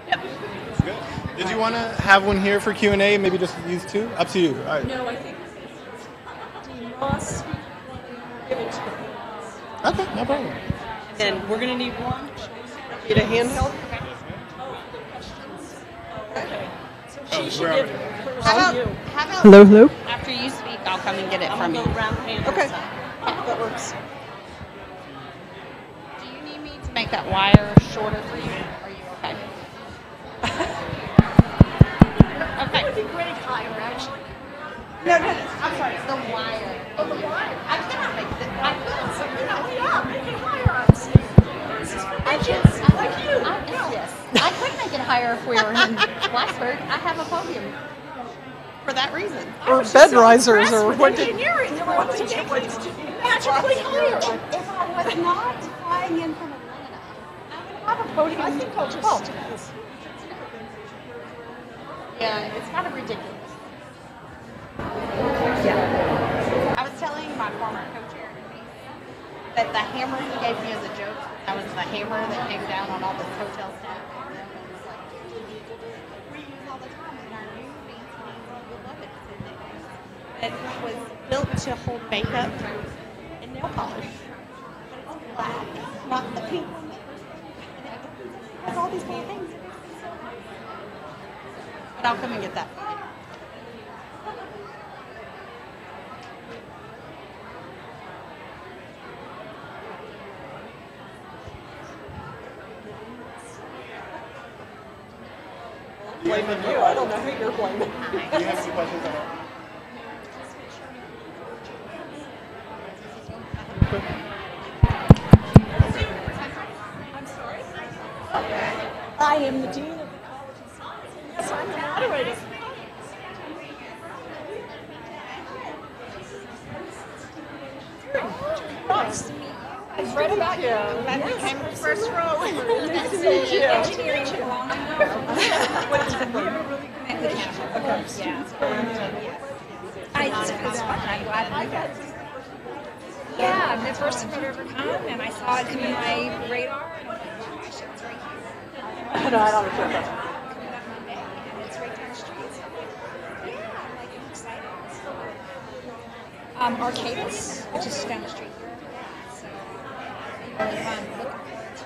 Yep. Good. Did you want to have one here for Q&A? Maybe just these two? Up to you. All right. No, I think Dean Moss. Give it to him. Okay, no problem. And we're going to need one. Need a handheld? Okay. So Oh, she should we're give already- hers How to about, you. how about Hello, hello. after you speak, I'll come and get it I'm from going to you. go round hand. Okay. side. That works. Do you need me to make that wire shorter for you? Are you okay? That would Okay. be great higher, actually. No, I'm sorry. It's the wire. Oh, the wire. I cannot make it. I could. No, yeah, make it higher, I'm saying. This is for bitches, like you. Yes. I could make it higher if we were in Blacksburg. I have a podium for that reason. Or bed risers or what did Engineering, you want to make it magically higher. If I was not flying in from Atlanta, I would have a podium. I think I'll just Oh. stick this. Yeah, it's kind of ridiculous. I was telling my former co-chair that the hammer he gave me as a joke, that was the hammer that came down on all the hotel staff. And it was like, we use all the time in our new fancy we love it. It was built to hold makeup and nail polish. But it's black, not the pink one. It has all these little things. But I'll come and get that. blaming you? I don't know who you're blaming. Do you have any questions on that? I'm sorry? I am the dean of the College of Science. And yes, I'm the moderator. Nice to meet you. I've read about you. I became the first row. Nice to meet you. Engineering belong What is it? You have a really good relationship. I'm glad Yeah, I'm the first time I've ever come, and I saw it come in my radar, and I'm like, oh, I should, it's right here. No, I don't understand that. Coming up Monday, and it's right down the street. So I'm like, yeah, I'm excited. Arcadis, which is down the street here. So, really fun. Looking forward to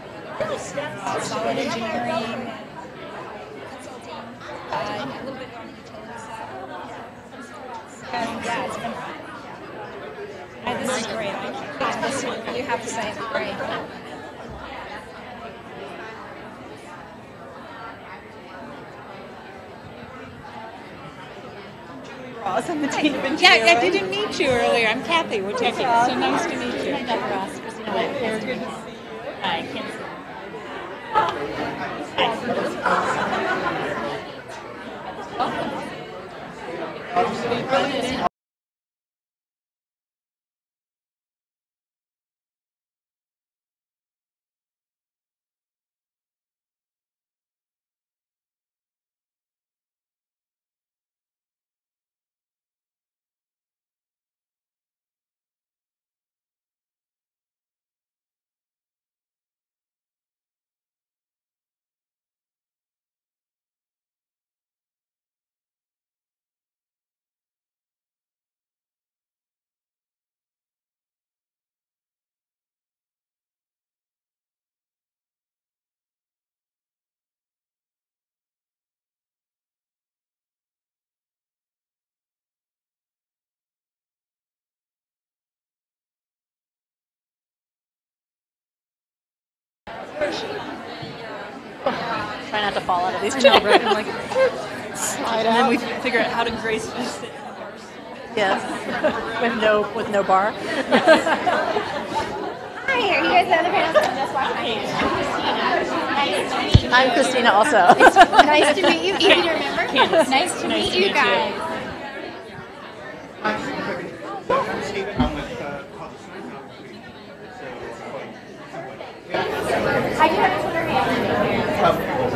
it. Solid engineering and consulting, and a little bit on the utility side. Yeah, it's been fun. This is great. I can't this one. You have to say it's great. Ross, I'm the dean of engineering. Yeah, I didn't meet you earlier. I'm Kathy Wojcicki. So nice to meet you. Ross, Christina White. Very good to see you. I can't see. Try not to fall out of these. I know, right? I'm like, And then we figure out how to gracefully sit in the bar. yes, with no bar. Hi, are you guys the other panel? I'm Christina also. Nice to meet you. Easy to remember. Nice to meet you guys. I'm with I do have a Twitter handle.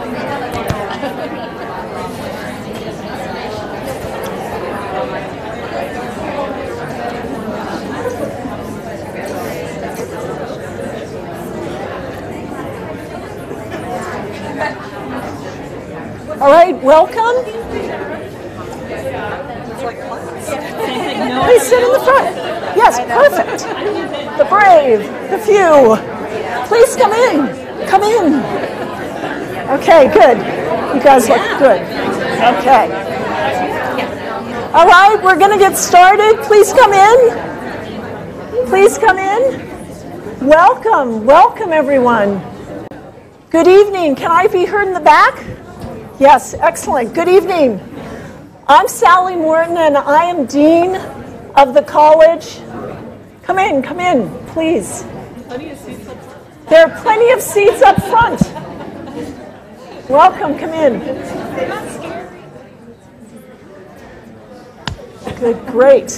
All right, welcome. Please sit in the front. Yes, perfect. The brave, the few. Please come in. Come in. Okay, good. You guys look good. Okay. All right, we're going to get started. Please come in. Please come in. Welcome. Welcome, everyone. Good evening. Can I be heard in the back? Yes, excellent. Good evening. I'm Sally Morton, and I am Dean of the college. Come in, please. There are plenty of seats up front. Welcome, come in. Good, great.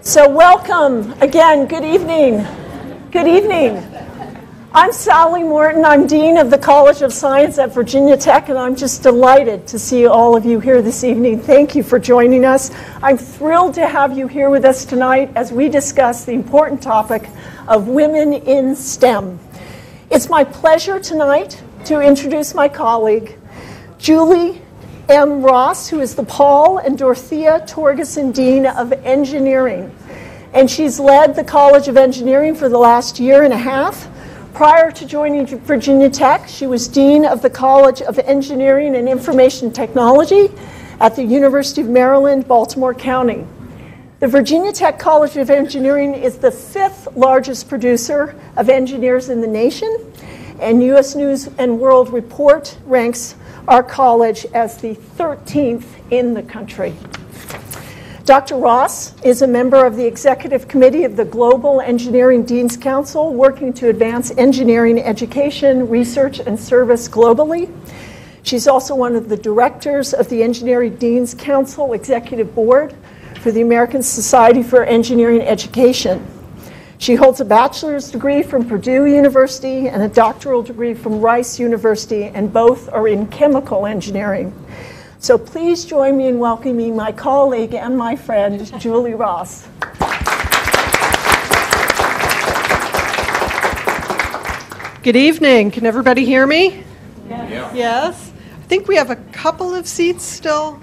So welcome again, good evening. Good evening. I'm Sally Morton. I'm Dean of the College of Science at Virginia Tech, and I'm just delighted to see all of you here this evening. Thank you for joining us. I'm thrilled to have you here with us tonight as we discuss the important topic of women in STEM. It's my pleasure tonight to introduce my colleague, Julie M. Ross, who is the Paul and Dorothea Torgerson Dean of Engineering. And she's led the College of Engineering for the last year and a half. Prior to joining Virginia Tech, she was Dean of the College of Engineering and Information Technology at the University of Maryland, Baltimore County. The Virginia Tech College of Engineering is the 5th largest producer of engineers in the nation, and U.S. News & World Report ranks our college as the 13th in the country. Dr. Ross is a member of the Executive Committee of the Global Engineering Deans Council, working to advance engineering education, research, and service globally. She's also one of the directors of the Engineering Deans Council Executive Board for the American Society for Engineering Education. She holds a bachelor's degree from Purdue University and a doctoral degree from Rice University, and both are in chemical engineering. So please join me in welcoming my colleague and my friend, Julie Ross. Good evening. Can everybody hear me? Yeah. Yes? I think we have a couple of seats still.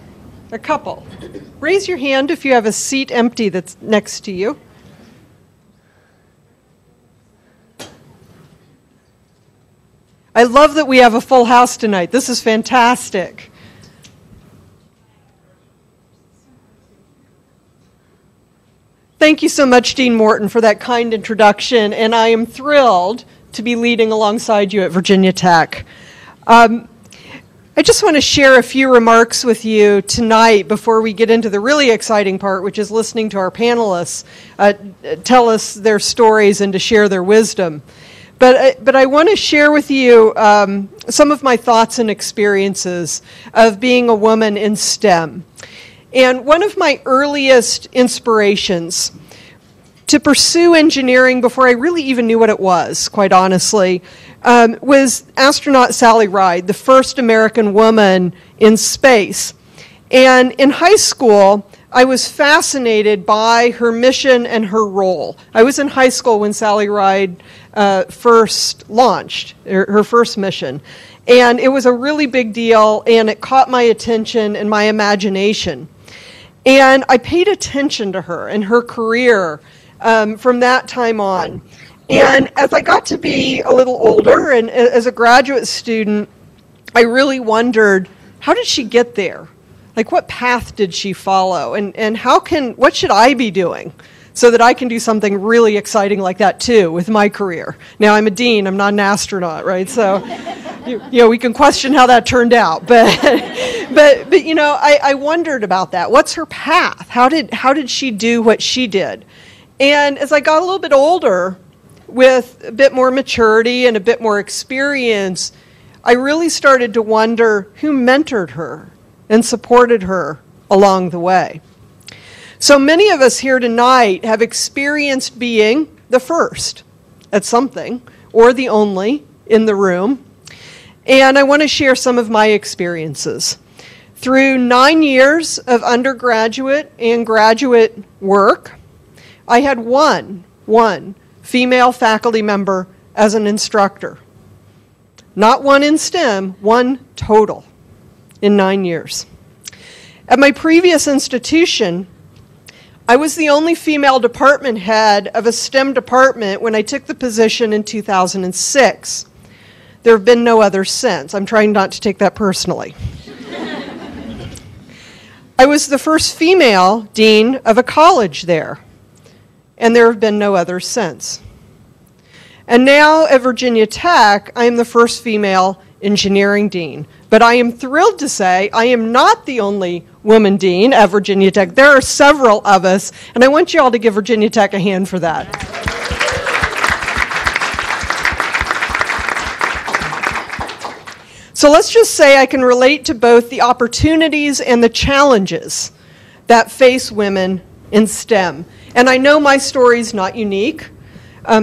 A couple. Raise your hand if you have a seat empty that's next to you. I love that we have a full house tonight. This is fantastic. Thank you so much, Dean Morton, for that kind introduction, and I am thrilled to be leading alongside you at Virginia Tech. I just want to share a few remarks with you tonight before we get into the really exciting part, which is listening to our panelists tell us their stories and to share their wisdom. But I want to share with you some of my thoughts and experiences of being a woman in STEM. And one of my earliest inspirations to pursue engineering before I really even knew what it was, quite honestly, was astronaut Sally Ride, the first American woman in space. And in high school, I was fascinated by her mission and her role. I was in high school when Sally Ride first launched, her first mission. And it was a really big deal, and it caught my attention and my imagination. And I paid attention to her and her career from that time on. And as I got to be a little older and as a graduate student, I really wondered, how did she get there? Like, what path did she follow? And what should I be doing so that I can do something really exciting like that too with my career? Now, I'm a dean, I'm not an astronaut, right? So, we can question how that turned out. But I wondered about that. What's her path? How did she do what she did? And as I got a little bit older, with a bit more maturity and a bit more experience, I really started to wonder who mentored her and supported her along the way. So many of us here tonight have experienced being the first at something, or the only in the room. And I want to share some of my experiences. Through 9 years of undergraduate and graduate work, I had one female faculty member as an instructor. Not one in STEM, one total in 9 years. At my previous institution, I was the only female department head of a STEM department when I took the position in 2006. There have been no others since. I'm trying not to take that personally. I was the first female dean of a college there, and there have been no others since. And now at Virginia Tech, I am the first female engineering dean. But I am thrilled to say I am not the only woman dean at Virginia Tech. There are several of us, and I want you all to give Virginia Tech a hand for that. So let's just say I can relate to both the opportunities and the challenges that face women in STEM. And I know my story is not unique.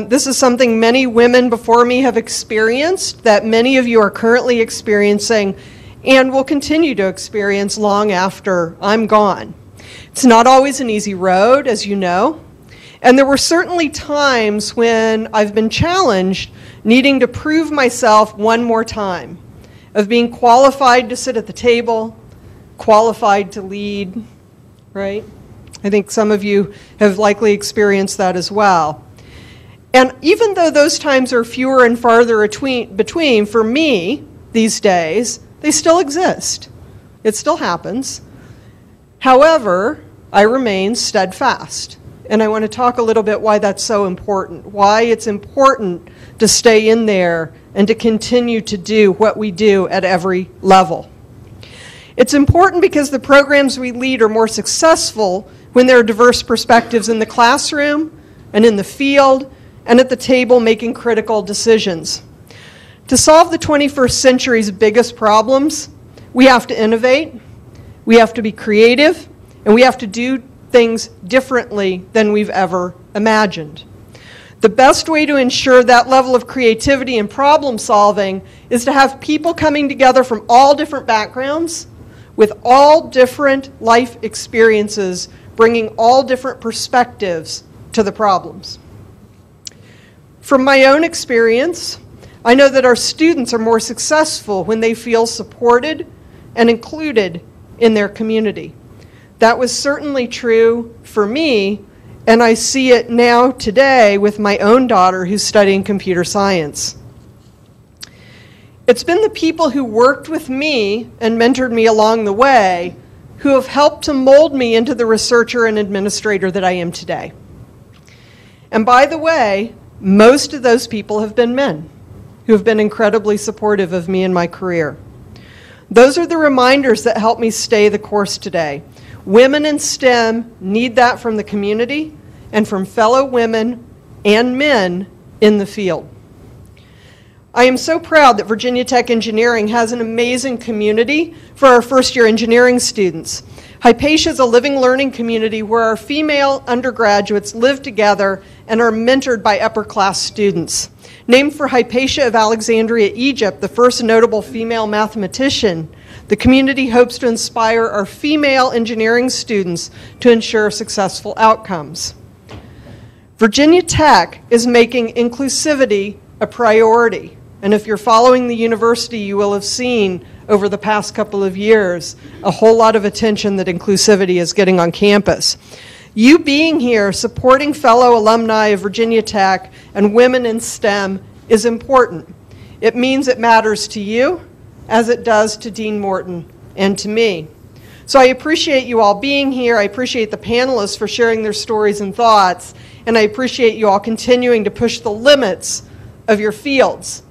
This is something many women before me have experienced, that many of you are currently experiencing and will continue to experience long after I'm gone. It's not always an easy road, as you know, and there were certainly times when I've been challenged needing to prove myself one more time, of being qualified to sit at the table, qualified to lead, right? I think some of you have likely experienced that as well. And even though those times are fewer and farther between, for me these days, they still exist. It still happens. However, I remain steadfast. And I want to talk a little bit why that's so important, why it's important to stay in there and to continue to do what we do at every level. It's important because the programs we lead are more successful when there are diverse perspectives in the classroom and in the field and at the table making critical decisions. To solve the 21st century's biggest problems, we have to innovate, we have to be creative, and we have to do things differently than we've ever imagined. The best way to ensure that level of creativity and problem solving is to have people coming together from all different backgrounds, with all different life experiences, bringing all different perspectives to the problems. From my own experience, I know that our students are more successful when they feel supported and included in their community. That was certainly true for me, and I see it now today with my own daughter who's studying computer science. It's been the people who worked with me and mentored me along the way who have helped to mold me into the researcher and administrator that I am today. And by the way, most of those people have been men who have been incredibly supportive of me in my career. Those are the reminders that help me stay the course today. Women in STEM need that from the community and from fellow women and men in the field. I am so proud that Virginia Tech Engineering has an amazing community for our first-year engineering students. Hypatia is a living learning community where our female undergraduates live together and are mentored by upper-class students. Named for Hypatia of Alexandria, Egypt, the first notable female mathematician, the community hopes to inspire our female engineering students to ensure successful outcomes. Virginia Tech is making inclusivity a priority. And if you're following the university, you will have seen over the past couple of years a whole lot of attention that inclusivity is getting on campus. You being here, supporting fellow alumni of Virginia Tech and women in STEM is important. It means it matters to you, as it does to Dean Morton and to me. So I appreciate you all being here. I appreciate the panelists for sharing their stories and thoughts, and I appreciate you all continuing to push the limits of your fields.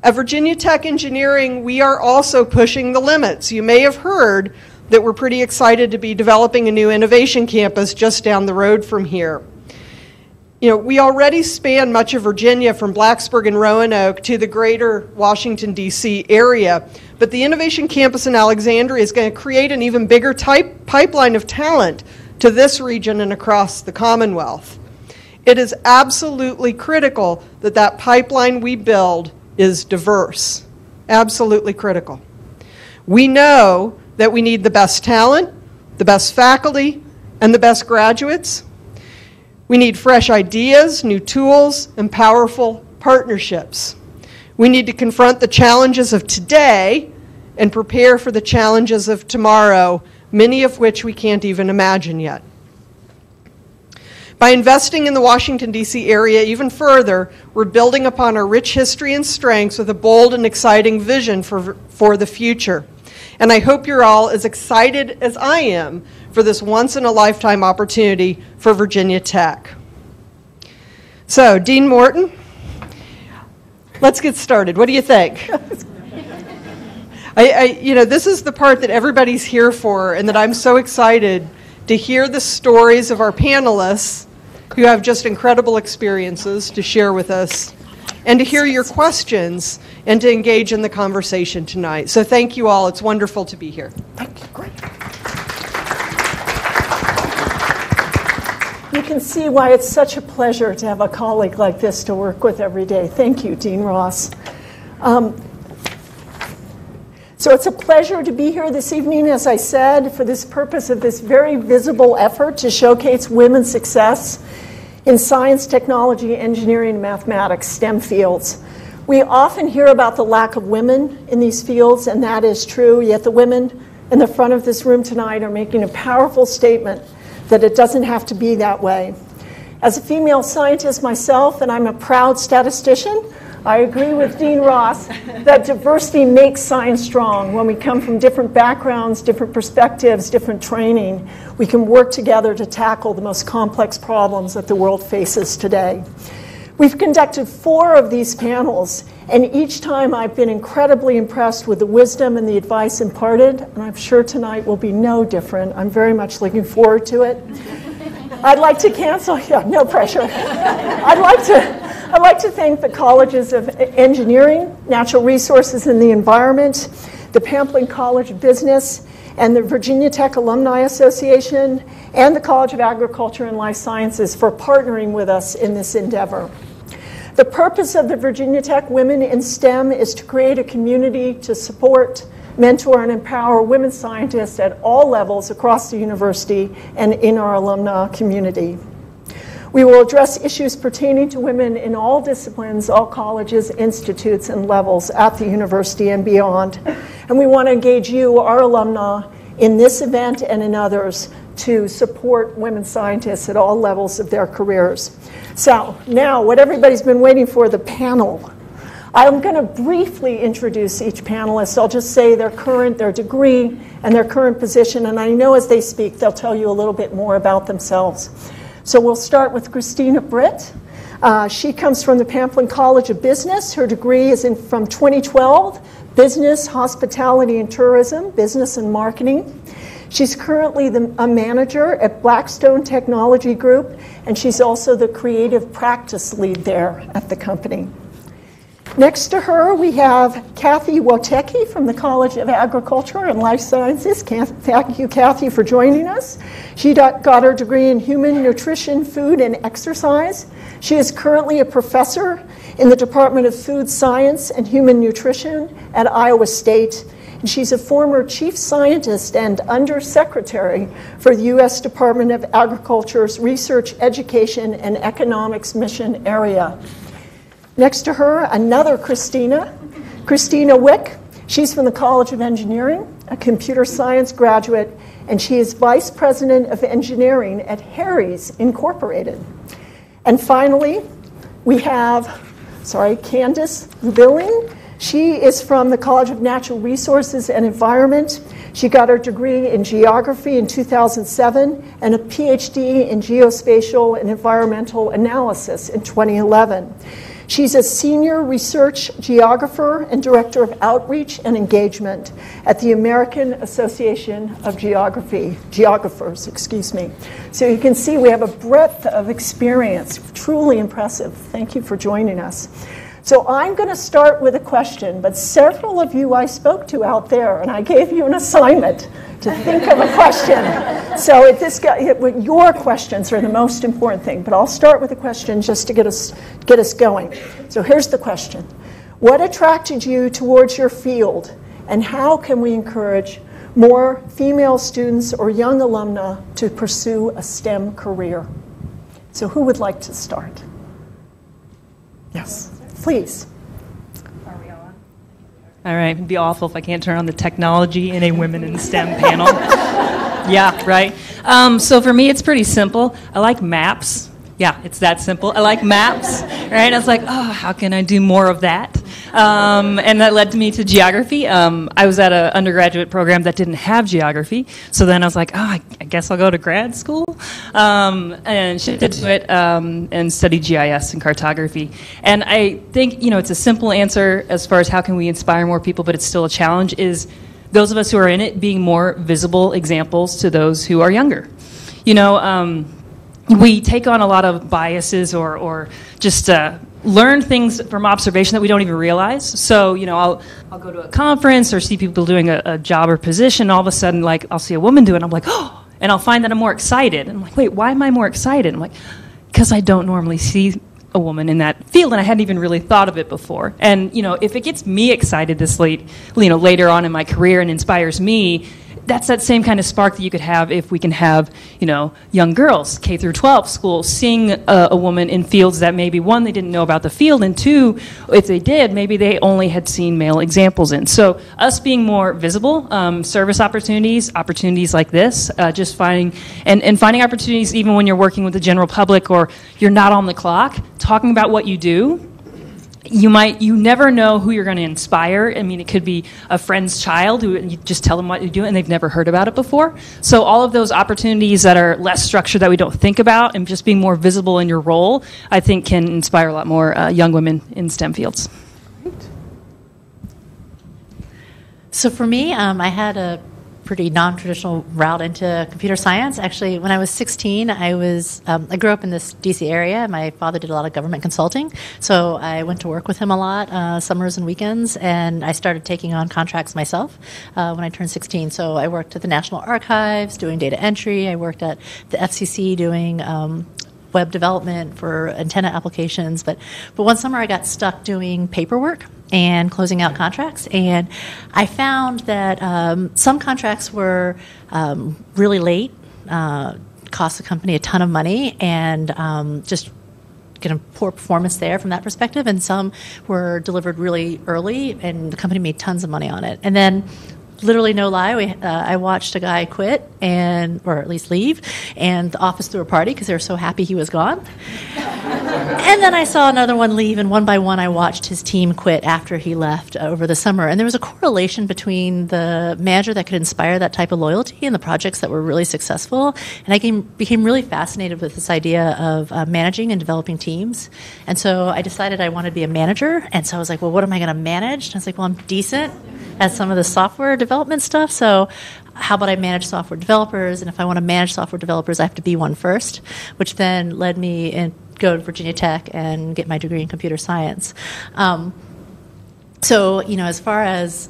At Virginia Tech Engineering, we are also pushing the limits. You may have heard that we're pretty excited to be developing a new innovation campus just down the road from here. You know, we already span much of Virginia from Blacksburg and Roanoke to the greater Washington, D.C. area, but the innovation campus in Alexandria is going to create an even bigger pipeline of talent to this region and across the Commonwealth. It is absolutely critical that that pipeline we build is diverse. Absolutely critical. We know that we need the best talent, the best faculty, and the best graduates. We need fresh ideas, new tools, and powerful partnerships. We need to confront the challenges of today and prepare for the challenges of tomorrow, many of which we can't even imagine yet. By investing in the Washington, D.C. area even further, we're building upon our rich history and strengths with a bold and exciting vision for the future. And I hope you're all as excited as I am for this once-in-a-lifetime opportunity for Virginia Tech. So, Dean Morton, let's get started. What do you think? This is the part that everybody's here for, and that I'm so excited to hear the stories of our panelists who have just incredible experiences to share with us, and to hear your questions and to engage in the conversation tonight. So thank you all. It's wonderful to be here. Thank you. Great. You can see why it's such a pleasure to have a colleague like this to work with every day. Thank you, Dean Ross. So it's a pleasure to be here this evening, as I said, for this purpose of this very visible effort to showcase women's success in science, technology, engineering, and mathematics, STEM fields. We often hear about the lack of women in these fields, and that is true, yet the women in the front of this room tonight are making a powerful statement that it doesn't have to be that way. As a female scientist myself, and I'm a proud statistician, I agree with Dean Ross that diversity makes science strong. When we come from different backgrounds, different perspectives, different training, we can work together to tackle the most complex problems that the world faces today. We've conducted 4 of these panels, and each time I've been incredibly impressed with the wisdom and the advice imparted, and I'm sure tonight will be no different. I'm very much looking forward to it. I'd like to cancel, no pressure. I'd like to thank the Colleges of Engineering, Natural Resources and the Environment, the Pamplin College of Business, and the Virginia Tech Alumni Association, and the College of Agriculture and Life Sciences for partnering with us in this endeavor. The purpose of the Virginia Tech Women in STEM is to create a community to support, mentor, and empower women scientists at all levels across the university and in our alumni community. We will address issues pertaining to women in all disciplines, all colleges, institutes, and levels at the university and beyond. And we want to engage you, our alumni, in this event and in others to support women scientists at all levels of their careers. So now, what everybody's been waiting for, the panel. I'm going to briefly introduce each panelist. I'll just say their degree, and their current position, and I know as they speak, they'll tell you a little bit more about themselves. So we'll start with Christina Britt. She comes from the Pamplin College of Business. Her degree is from 2012, Business, Hospitality and Tourism, Business and Marketing. She's currently a manager at Blackstone Technology Group, and she's also the creative practice lead there at the company. Next to her, we have Kathy Wotecki from the College of Agriculture and Life Sciences. Thank you, Kathy, for joining us. She got her degree in Human Nutrition, Food, and Exercise. She is currently a professor in the Department of Food Science and Human Nutrition at Iowa State. And she's a former chief scientist and undersecretary for the U.S. Department of Agriculture's Research, Education, and Economics Mission Area. Next to her, another Christina Wick. She's from the College of Engineering, a computer science graduate, and she is Vice President of Engineering at Harry's Incorporated. And finally, we have, Candace Billing. She is from the College of Natural Resources and Environment. She got her degree in geography in 2007 and a PhD in geospatial and environmental analysis in 2011. She's a senior research geographer and director of outreach and engagement at the American Association of Geographers. So you can see we have a breadth of experience, truly impressive. Thank you for joining us. So I'm going to start with a question, but several of you I spoke to out there, and I gave you an assignment to think of a question. So your questions are the most important thing, but I'll start with a question just to get us going. So here's the question. What attracted you towards your field, and how can we encourage more female students or young alumni to pursue a STEM career? So who would like to start? Yes, please. All All right, it'd be awful if I can't turn on the technology in a women in STEM panel. Yeah, right. So for me, it's pretty simple. I like maps. Yeah, it's that simple. I like maps, right? I was like, oh, how can I do more of that? And that led me to geography. I was at an undergraduate program that didn't have geography, so then I was like, oh, I guess I'll go to grad school, and shifted to it and studied GIS and cartography. And I think, it's a simple answer as far as how can we inspire more people, but it's still a challenge, is those of us who are in it being more visible examples to those who are younger. We take on a lot of biases or just learn things from observation that we don't even realize. So, I'll go to a conference or see people doing a job or position. All of a sudden, like, I'll see a woman do it, and I'm like, oh, and I'll find that I'm more excited. And I'm like, wait, why am I more excited? I'm like, because I don't normally see a woman in that field, and I hadn't even really thought of it before. And, if it gets me excited this late, later on in my career and inspires me, that's that same kind of spark that you could have if we can have, young girls, K through 12 schools, seeing a woman in fields that maybe, one, they didn't know about the field, and two, if they did, maybe they only had seen male examples in. So us being more visible, service opportunities like this, just finding opportunities even when you're working with the general public or you're not on the clock, talking about what you do. You never know who you're going to inspire. I mean, it could be a friend's child who you just tell them what you do and they've never heard about it before. So all of those opportunities that are less structured that we don't think about and just being more visible in your role, I think can inspire a lot more young women in STEM fields. So for me, I had a pretty non-traditional route into computer science. Actually, when I was 16, I grew up in this DC area. My father did a lot of government consulting, so I went to work with him a lot, summers and weekends, and I started taking on contracts myself when I turned 16. So I worked at the National Archives doing data entry. I worked at the FCC doing web development for antenna applications. But one summer I got stuck doing paperwork and closing out contracts. And I found that some contracts were really late, cost the company a ton of money, and just poor performance there from that perspective. And some were delivered really early, and the company made tons of money on it. And then, literally no lie, I watched a guy quit, or at least leave, and the office threw a party because they were so happy he was gone. And then I saw another one leave, and one by one I watched his team quit after he left over the summer. And there was a correlation between the manager that could inspire that type of loyalty and the projects that were really successful. And I became really fascinated with this idea of managing and developing teams. And so I decided I wanted to be a manager. And so I was like, well, what am I going to manage? And I was like, well, I'm decent at some of the software development stuff, so how about I manage software developers? And if I want to manage software developers, I have to be one first, which then led me in go to Virginia Tech and get my degree in computer science. So, as far as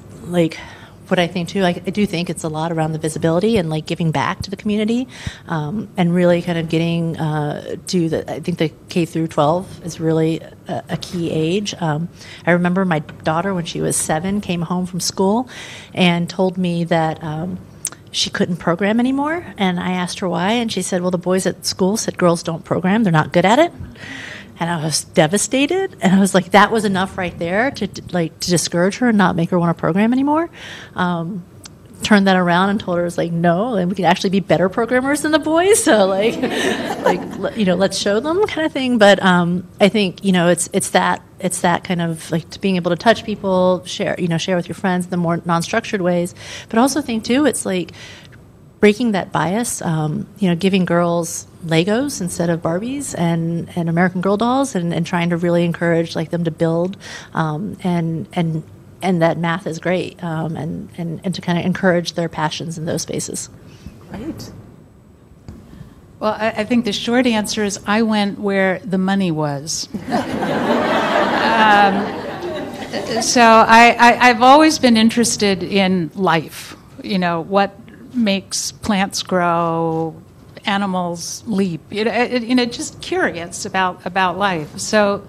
what I think too, I do think it's a lot around the visibility and giving back to the community, and really kind of getting I think the K through 12 is really a key age. I remember my daughter, when she was 7, came home from school and told me that she couldn't program anymore, and I asked her why, and she said, well, the boys at school said girls don't program, they're not good at it. And I was devastated, and I was like, that was enough right there to discourage her and not make her want to program anymore. Turned that around and told her, no, and we can actually be better programmers than the boys, so let's show them, kind of thing. But I think it's that kind of being able to touch people, share with your friends, the more non-structured ways. But I also think too, it's breaking that bias, giving girls Legos instead of Barbies and American Girl dolls, and trying to really encourage them to build, and that math is great, and to kind of encourage their passions in those spaces. Great. Well, I think the short answer is I went where the money was. So I've always been interested in life, what makes plants grow, animals leap, just curious about life. So,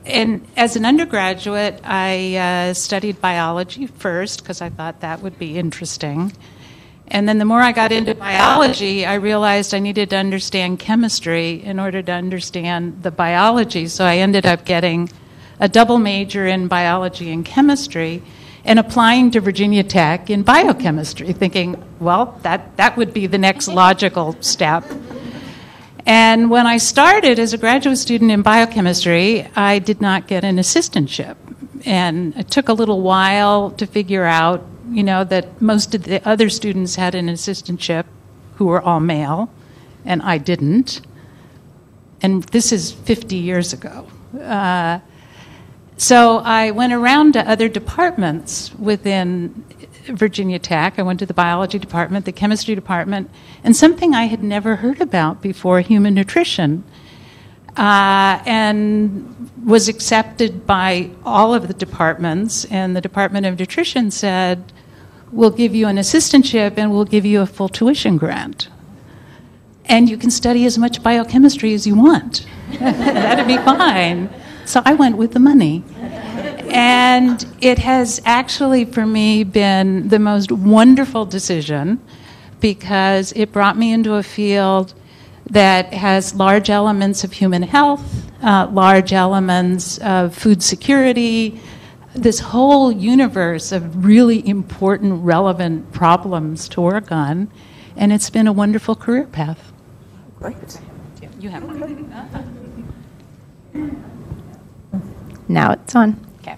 and as an undergraduate, I studied biology first because I thought that would be interesting. And then the more I got into biology, I realized I needed to understand chemistry in order to understand the biology. So I ended up getting a double major in biology and chemistry and applying to Virginia Tech in biochemistry, thinking, well, that would be the next logical step. And when I started as a graduate student in biochemistry, I did not get an assistantship. And it took a little while to figure out, that most of the other students had an assistantship who were all male, and I didn't. And this is 50 years ago. So I went around to other departments within Virginia Tech. I went to the biology department, the chemistry department, and something I had never heard about before, human nutrition, and was accepted by all of the departments. And the Department of Nutrition said, we'll give you an assistantship and we'll give you a full tuition grant. And you can study as much biochemistry as you want. That'd be fine. So I went with the money. And it has actually, for me, been the most wonderful decision because it brought me into a field that has large elements of human health, large elements of food security, this whole universe of really important, relevant problems to work on. And it's been a wonderful career path. Great. You have one. Now it's on. Okay.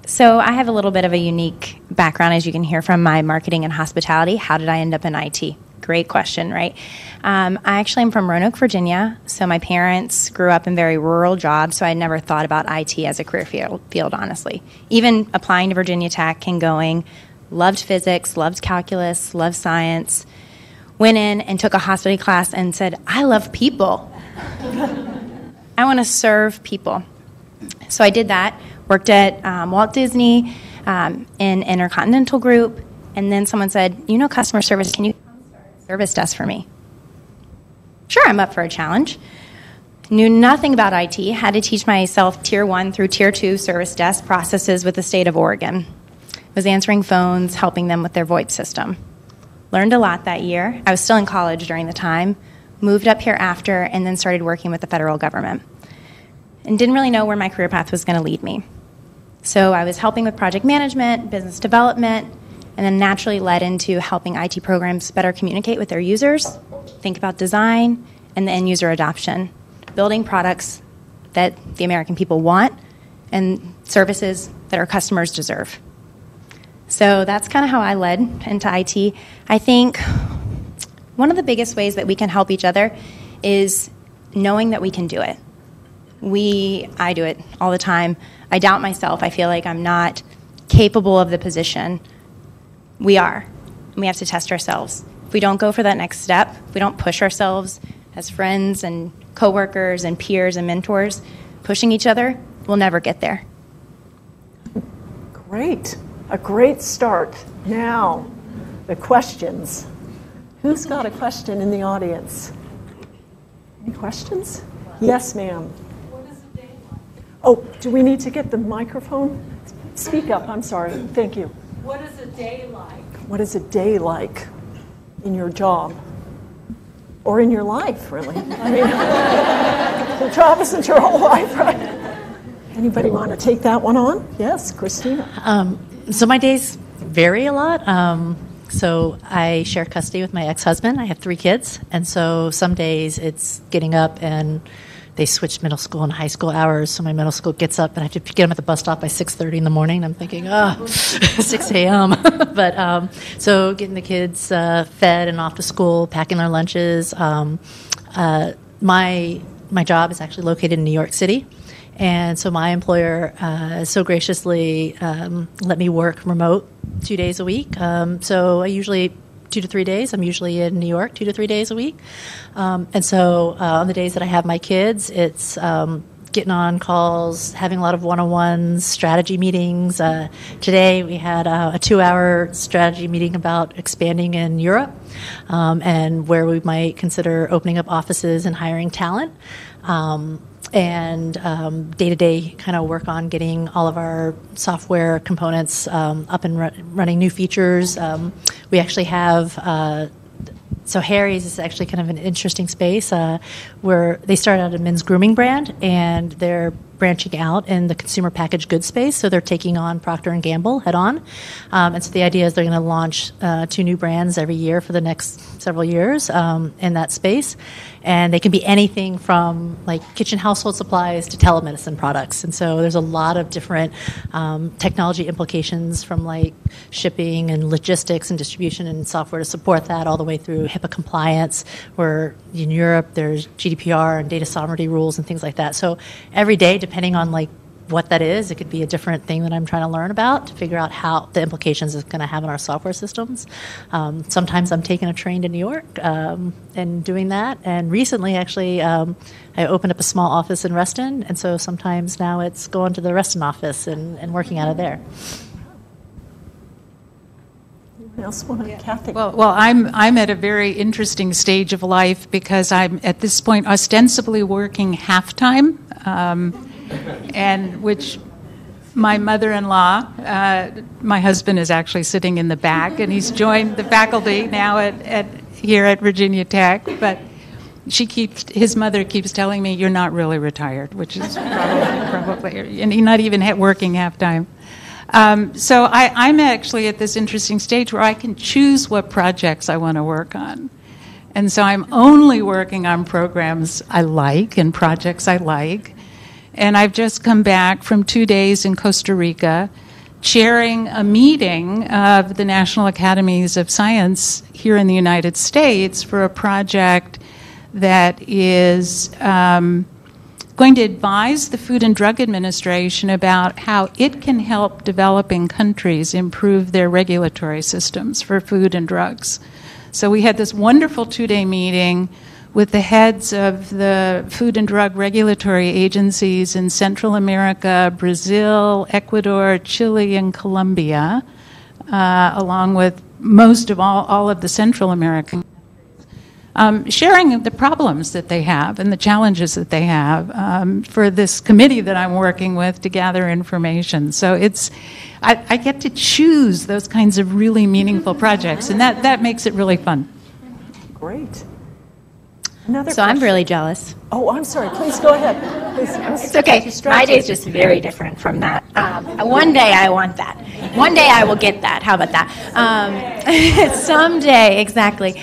So I have a little bit of a unique background, as you can hear from my marketing and hospitality. How did I end up in IT? Great question, right? I actually am from Roanoke, Virginia. So my parents grew up in very rural jobs, so I never thought about IT as a career field, honestly. Even applying to Virginia Tech and going, loved physics, loved calculus, loved science. Went in and took a hospitality class and said, I love people. I want to serve people. So I did that, worked at Walt Disney in Intercontinental Group, and then someone said, customer service, can you start a service desk for me? Sure, I'm up for a challenge. Knew nothing about IT, had to teach myself Tier 1 through Tier 2 service desk processes with the state of Oregon. Was answering phones, helping them with their VoIP system. Learned a lot that year. I was still in college during the time, moved up here after, and then started working with the federal government. And didn't really know where my career path was going to lead me. So I was helping with project management, business development, and then naturally led into helping IT programs better communicate with their users, think about design, and the end user adoption, building products that the American people want and services that our customers deserve. So that's kind of how I led into IT. I think one of the biggest ways that we can help each other is knowing that we can do it. I do it all the time. I doubt myself. I feel like I'm not capable of the position. We are. And we have to test ourselves. If we don't go for that next step, if we don't push ourselves as friends and coworkers and peers and mentors, pushing each other, we'll never get there. Great. A great start. Now, the questions. Who's got a question in the audience? Any questions? Yes, ma'am. What is a day like? Oh, do we need to get the microphone? Speak up. I'm sorry. Thank you. What is a day like? What is a day like in your job? Or in your life, really? I mean, the job isn't your whole life, right? Anybody want to take that one on? Yes, Christina. So my days vary a lot. So I share custody with my ex-husband. I have 3 kids. And so some days it's getting up and they switched middle school and high school hours. So my middle school gets up and I have to get them at the bus stop by 6:30 in the morning. I'm thinking, 6 a.m. But so getting the kids fed and off to school, packing their lunches. My job is actually located in New York City. And so my employer so graciously let me work remote 2 days a week. So I usually 2 to 3 days. I'm usually in New York 2 to 3 days a week. And so on the days that I have my kids, it's getting on calls, having a lot of one-on-ones, strategy meetings. Today we had a 2-hour strategy meeting about expanding in Europe and where we might consider opening up offices and hiring talent. And day-to-day kind of work on getting all of our software components up and running new features. We actually have So Harry's is actually kind of an interesting space where they started out a men's grooming brand, and they're branching out in the consumer packaged goods space. So they're taking on Procter & Gamble head on. And so the idea is they're going to launch 2 new brands every year for the next several years in that space. And they can be anything from like kitchen household supplies to telemedicine products. And so there's a lot of different technology implications from like shipping and logistics and distribution and software to support that, all the way through HIPAA compliance, where in Europe there's GDPR and data sovereignty rules and things like that. So every day, depending on like what that is, it could be a different thing that I'm trying to learn about to figure out how the implications it's going to have on our software systems. Sometimes I'm taking a train to New York and doing that. And recently, actually, I opened up a small office in Reston, and so sometimes now it's going to the Reston office and working out of there. Anyone else want to, Kathy? Well, I'm at a very interesting stage of life because I'm at this point ostensibly working half-time, and which my mother-in-law, my husband is actually sitting in the back, and he's joined the faculty now here at Virginia Tech, but his mother keeps telling me, you're not really retired, which is probably and you're not even working half-time. So I'm actually at this interesting stage where I can choose what projects I want to work on. And so I'm only working on programs I like and projects I like. And I've just come back from 2 days in Costa Rica chairing a meeting of the National Academies of Science here in the United States for a project that is going to advise the Food and Drug Administration about how it can help developing countries improve their regulatory systems for food and drugs. So we had this wonderful 2-day meeting with the heads of the food and drug regulatory agencies in Central America, Brazil, Ecuador, Chile, and Colombia, along with most of all of the Central American sharing the problems that they have and the challenges that they have for this committee that I'm working with to gather information. So I get to choose those kinds of really meaningful projects, and that makes it really fun. Great. Another So I'm really jealous. Oh, I'm sorry. Please go ahead. Please. It's okay. My day is just very different from that. One day I want that. One day I will get that. How about that? Someday, exactly.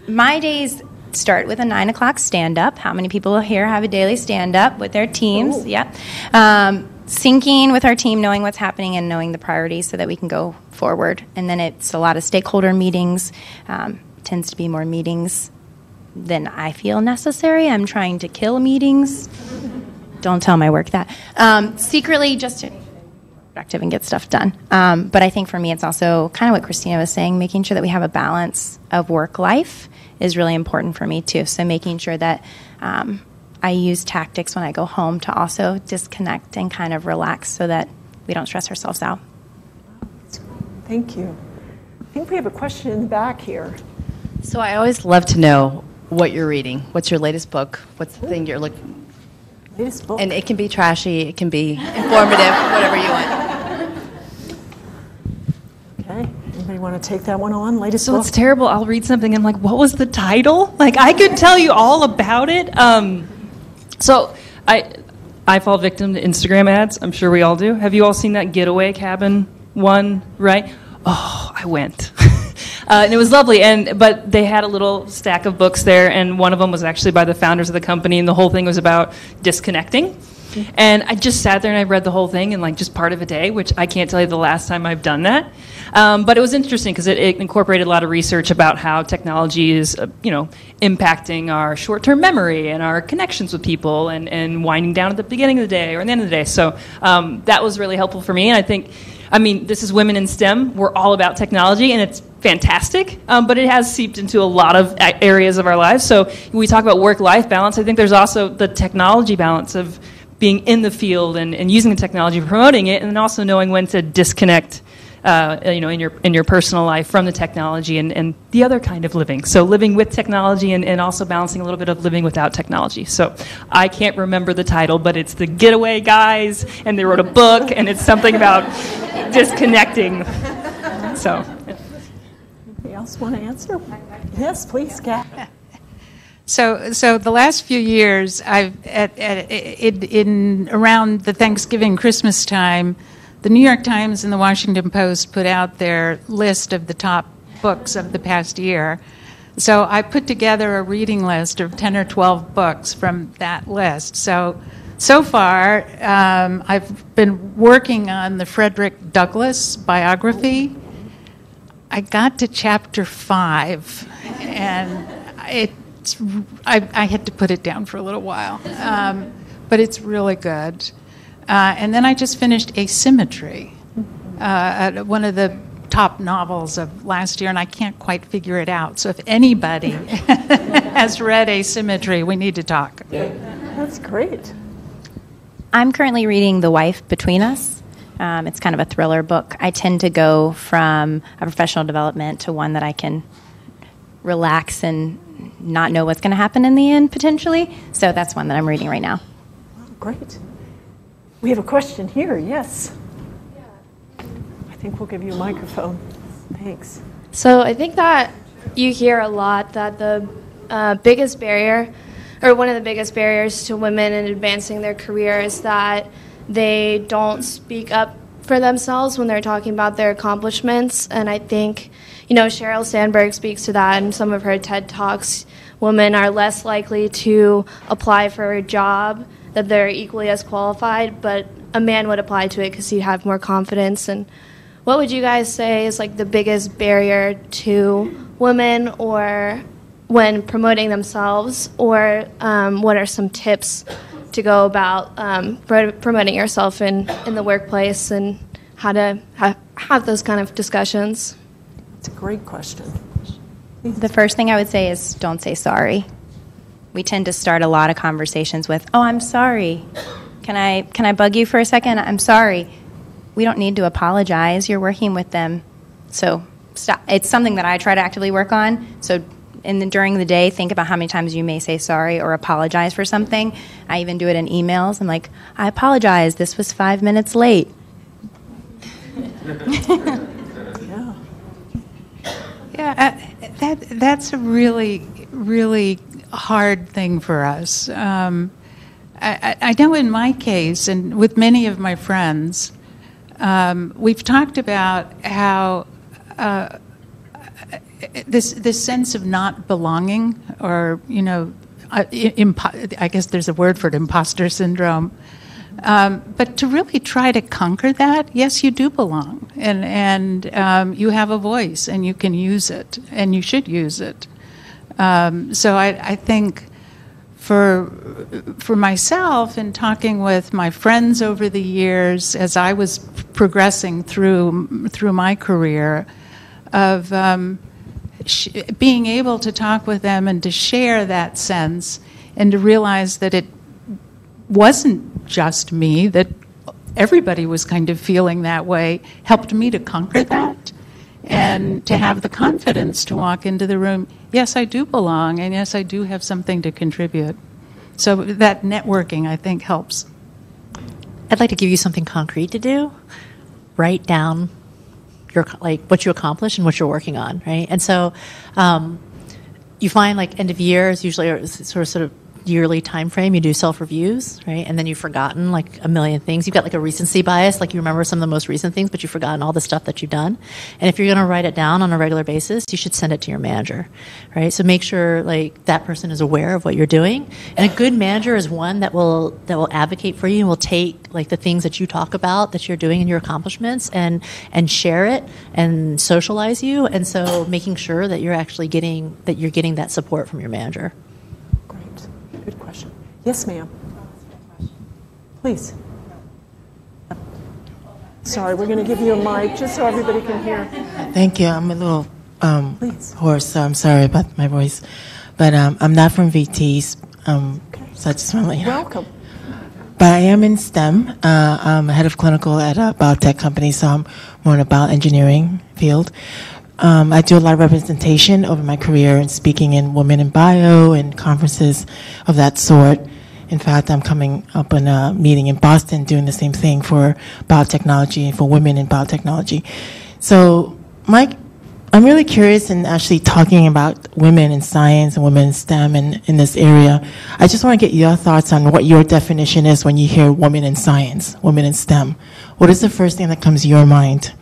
My days start with a 9 o'clock stand-up. How many people here have a daily stand-up with their teams? Ooh. Yep. Syncing with our team, knowing what's happening and knowing the priorities so that we can go forward. And then it's a lot of stakeholder meetings. Tends to be more meetings than I feel necessary. I'm trying to kill meetings. Don't tell my work that. Secretly, just to be productive and get stuff done. But I think for me, it's also kind of what Christina was saying, making sure that we have a balance of work-life is really important for me, too. So making sure that I use tactics when I go home to also disconnect and kind of relax so that we don't stress ourselves out. Thank you. I think we have a question in the back here. So I always love to know what you're reading. What's your latest book? What's the thing you're looking? Latest book. And it can be trashy. It can be informative. Whatever you want. Okay. Anybody want to take that one on? Latest So book. it's terrible. I'll read something and I'm like, what was the title? Like, I could tell you all about it. So I fall victim to Instagram ads. I'm sure we all do. Have you all seen that Getaway Cabin one, right? Oh, I went. And it was lovely, but they had a little stack of books there, and one of them was actually by the founders of the company, and the whole thing was about disconnecting. And I just sat there and I read the whole thing in like just part of a day, which I can't tell you the last time I've done that. But it was interesting because it incorporated a lot of research about how technology is, impacting our short-term memory and our connections with people and winding down at the beginning of the day or at the end of the day. So that was really helpful for me. And this is Women in STEM. We're all about technology, and it's fantastic, but it has seeped into a lot of areas of our lives. So when we talk about work-life balance, I think there's also the technology balance of being in the field and using the technology, promoting it, and then also knowing when to disconnect, in your personal life from the technology and the other kind of living. So living with technology and also balancing a little bit of living without technology. So I can't remember the title, but it's the Getaway Guys, and they wrote a book, and it's something about disconnecting. So. else want to answer? Yes, please, Kat. So the last few years, I've in around the Thanksgiving Christmas time, the New York Times and the Washington Post put out their list of the top books of the past year. So I put together a reading list of 10 or 12 books from that list. So far, I've been working on the Frederick Douglass biography. I got to chapter 5, and I had to put it down for a little while, but it's really good. And then I just finished Asymmetry, one of the top novels of last year, and I can't quite figure it out. So if anybody has read Asymmetry, we need to talk. That's great. I'm currently reading The Wife Between Us. It's kind of a thriller book. I tend to go from a professional development to one that I can relax and not know what's going to happen in the end, potentially. So that's one that I'm reading right now. Great. We have a question here. Yes. I think we'll give you a microphone. Thanks. So I think that you hear a lot that the biggest barrier, or one of the biggest barriers to women in advancing their career is that they don't speak up for themselves when they're talking about their accomplishments. And I think, Sheryl Sandberg speaks to that in some of her TED Talks. Women are less likely to apply for a job that they're equally as qualified, but a man would apply to it because he'd have more confidence. And what would you guys say is like the biggest barrier to women, or when promoting themselves, or what are some tips to go about promoting yourself in the workplace, and how to have those kind of discussions? It's a great question. The first thing I would say is don't say sorry. We tend to start a lot of conversations with, "Oh, I'm sorry. Can I bug you for a second? I'm sorry." We don't need to apologize. You're working with them. So stop. It's something that I try to actively work on. So during the day, think about how many times you may say sorry or apologize for something. I even do it in emails. I'm like, "I apologize. This was 5 minutes late." Yeah, that's a really, really hard thing for us. I know in my case, and with many of my friends, we've talked about how this sense of not belonging, or I guess there's a word for it, imposter syndrome. But to really try to conquer that, yes, you do belong, and you have a voice, and you can use it, and you should use it. So I think for myself, in talking with my friends over the years as I was progressing through my career, of being able to talk with them and to share that sense, and to realize that it wasn't just me, that everybody was kind of feeling that way, helped me to conquer that, and to have the confidence to walk into the room. Yes, I do belong, and yes, I do have something to contribute. So that networking, I think, helps. I'd like to give you something concrete to do. Write down what you accomplished and what you're working on, right? And so you find end of year is usually sort of yearly time frame. You do self-reviews, right? And then you've forgotten a million things. You've got a recency bias, you remember some of the most recent things, but you've forgotten all the stuff that you've done. And if you're going to write it down on a regular basis, you should send it to your manager, right? So make sure that person is aware of what you're doing. And a good manager is one that will advocate for you and will take the things that you talk about that you're doing in your accomplishments and share it and socialize you. And so making sure that you're actually getting that support from your manager. Good question. Yes, ma'am. Please. Sorry, we're going to give you a mic just so everybody can hear. Thank you. I'm a little hoarse, so I'm sorry about my voice. But I'm not from VTs, so I just want to let you know. Welcome. But I am in STEM. I'm head of clinical at a biotech company, so I'm more in the bioengineering field. I do a lot of representation over my career and speaking in Women in Bio and conferences of that sort. In fact, I'm coming up in a meeting in Boston doing the same thing for biotechnology and for women in biotechnology. So my I'm really curious in actually talking about women in science and women in STEM and in this area. I just want to get your thoughts on what your definition is when you hear women in science, women in STEM. What is the first thing that comes to your mind?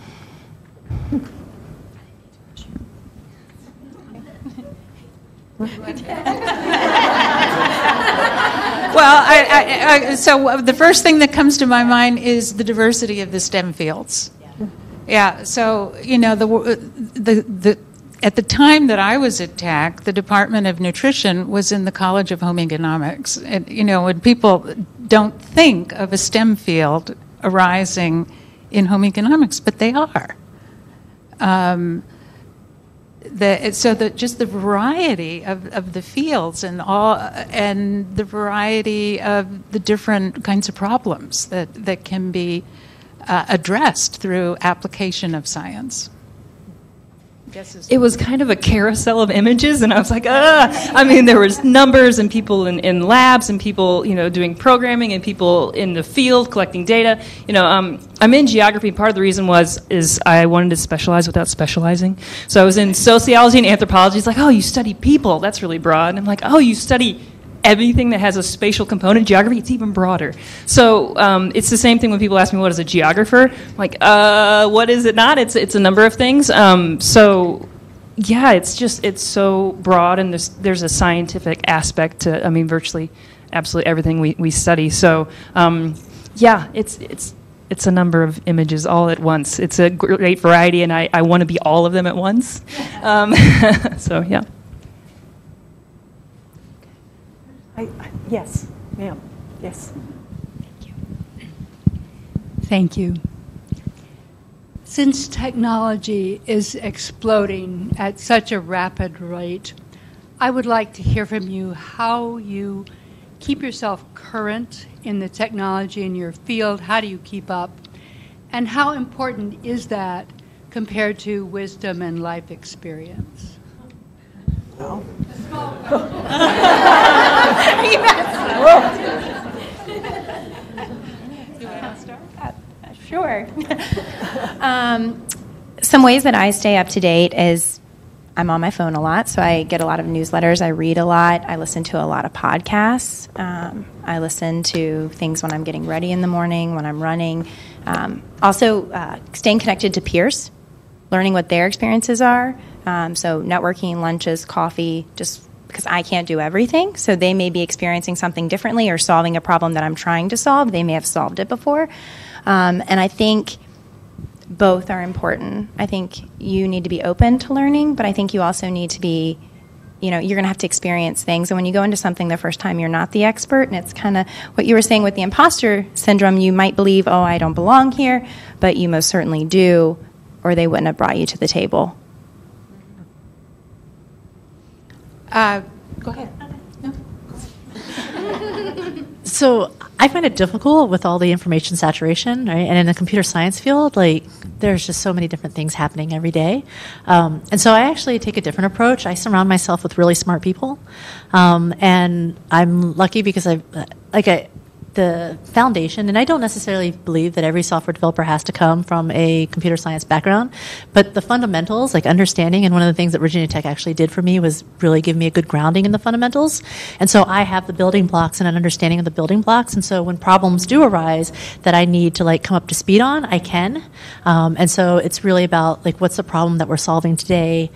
Well, so the first thing that comes to my mind is the diversity of the STEM fields. Yeah, so, you know, at the time that I was at TAC, the Department of Nutrition was in the College of Home Economics. And, you know, when people don't think of a STEM field arising in home economics, but they are. Just the variety of the fields and the variety of the different kinds of problems that can be addressed through application of science. It was kind of a carousel of images, and I was like, I mean, there was numbers and people in labs and people, you know, doing programming and people in the field collecting data. You know, I'm in geography. Part of the reason is I wanted to specialize without specializing. So I was in sociology and anthropology. It's like, oh, you study people. That's really broad. And I'm like, oh, you study everything that has a spatial component. Geography, it's even broader. So it's the same thing when people ask me what is a geographer. I'm like, what is it not? It's a number of things. So yeah, it's so broad, and there's a scientific aspect to, I mean, virtually absolutely everything we study. So yeah, it's a number of images all at once. It's a great variety, and I want to be all of them at once. So yeah. Yes, ma'am. Yes. Thank you. Since technology is exploding at such a rapid rate, I would like to hear from you how you keep yourself current in the technology in your field. How do you keep up? And how important is that compared to wisdom and life experience? Well. Sure. Some ways that I stay up to date is I'm on my phone a lot, so I get a lot of newsletters. I read a lot. I listen to a lot of podcasts. I listen to things when I'm getting ready in the morning, when I'm running. Also, staying connected to peers, learning what their experiences are. So networking, lunches, coffee, just because I can't do everything. So they may be experiencing something differently or solving a problem that I'm trying to solve. They may have solved it before. And I think both are important. I think you need to be open to learning, but I think you also need to be, you know, you're going to have to experience things. And when you go into something the first time, you're not the expert. And it's kind of what you were saying with the imposter syndrome. You might believe, oh, I don't belong here, but you most certainly do, or they wouldn't have brought you to the table. Go ahead. No. So I find it difficult with all the information saturation, right? And in the computer science field, like, there's just so many different things happening every day. And so I actually take a different approach. I surround myself with really smart people. And I'm lucky because the foundation, and I don't necessarily believe that every software developer has to come from a computer science background, but the fundamentals, like understanding, and one of the things that Virginia Tech actually did for me was really give me a good grounding in the fundamentals. And so I have the building blocks and an understanding of the building blocks, and so when problems do arise that I need to come up to speed on, I can. And so it's really about what's the problem that we're solving today.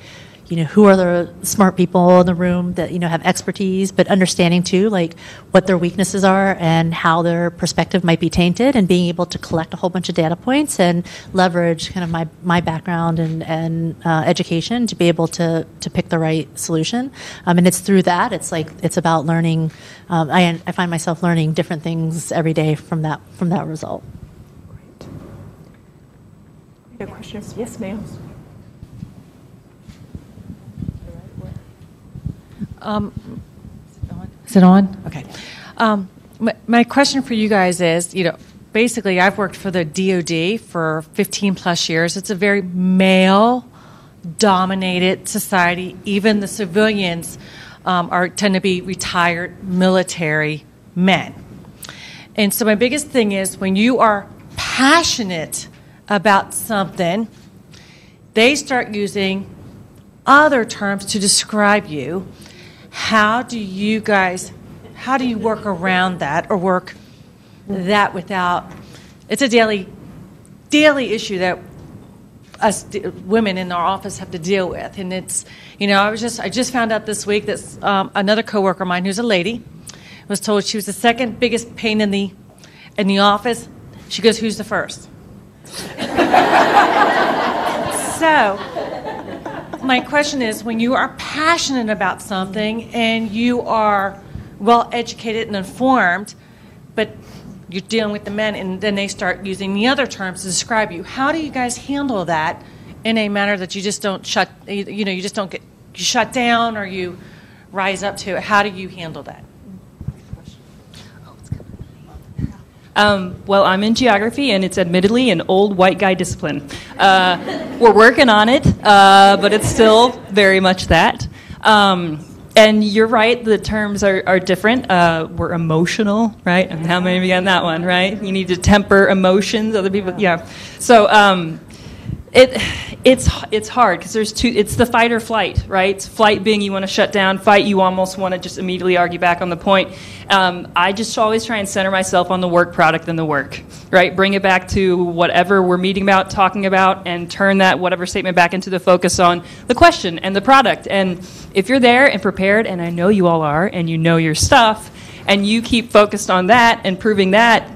You know, who are the smart people in the room that, have expertise, but understanding too, what their weaknesses are and how their perspective might be tainted, and being able to collect a whole bunch of data points and leverage kind of my background and education to be able to pick the right solution. And it's through that, it's about learning. I find myself learning different things every day from that result. Great. No questions? Yes, ma'am. Is it on? Okay. My question for you guys is, basically I've worked for the DoD for 15 plus years. It's a very male-dominated society. Even the civilians tend to be retired military men. And so my biggest thing is when you are passionate about something, they start using other terms to describe you. How do you work around that or work that without, it's a daily issue that us women in our office have to deal with. And it's, I just found out this week that another coworker of mine who's a lady was told she was the second biggest pain in the office. She goes, who's the first? So, my question is, when you are passionate about something and you are well educated and informed, but you're dealing with the men and then they start using the other terms to describe you, how do you guys handle that in a manner that you just don't shut down or you rise up to it? How do you handle that? Well, I'm in geography, and it's admittedly an old white guy discipline. We're working on it, but it's still very much that. And you're right, the terms are different. We're emotional, right? And how many of you got that one, right? You need to temper emotions, other people, yeah. So it's hard because it's the fight or flight, right? Flight being you want to shut down, fight you almost want to just immediately argue back on the point. I just always try and center myself on the work product and the work, right? Bring it back to whatever we're meeting about, talking about, and turn that whatever statement back into the focus on the question and the product. And if you're there and prepared, and I know you all are, and you know your stuff, and you keep focused on that and proving that,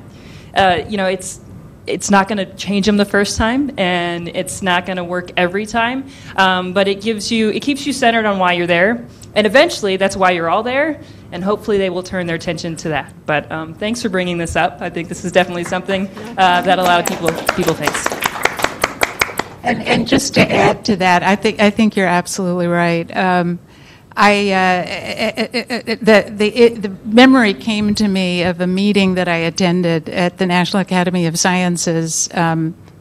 it's not going to change them the first time, and it's not going to work every time. But it keeps you centered on why you're there, and eventually that's why you're all there. And hopefully they will turn their attention to that. But thanks for bringing this up. I think this is definitely something that a lot of people face. And just to add to that, I think you're absolutely right. The memory came to me of a meeting that I attended at the National Academy of Sciences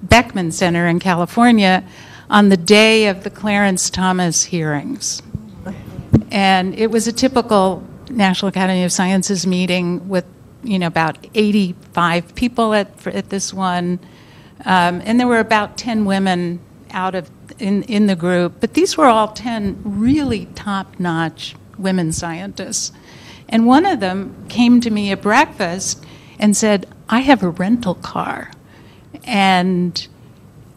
Beckman Center in California on the day of the Clarence Thomas hearings. And it was a typical National Academy of Sciences meeting with, about 85 people at this one. And there were about 10 women in the group, but these were all 10 really top-notch women scientists. And one of them came to me at breakfast and said, I have a rental car, and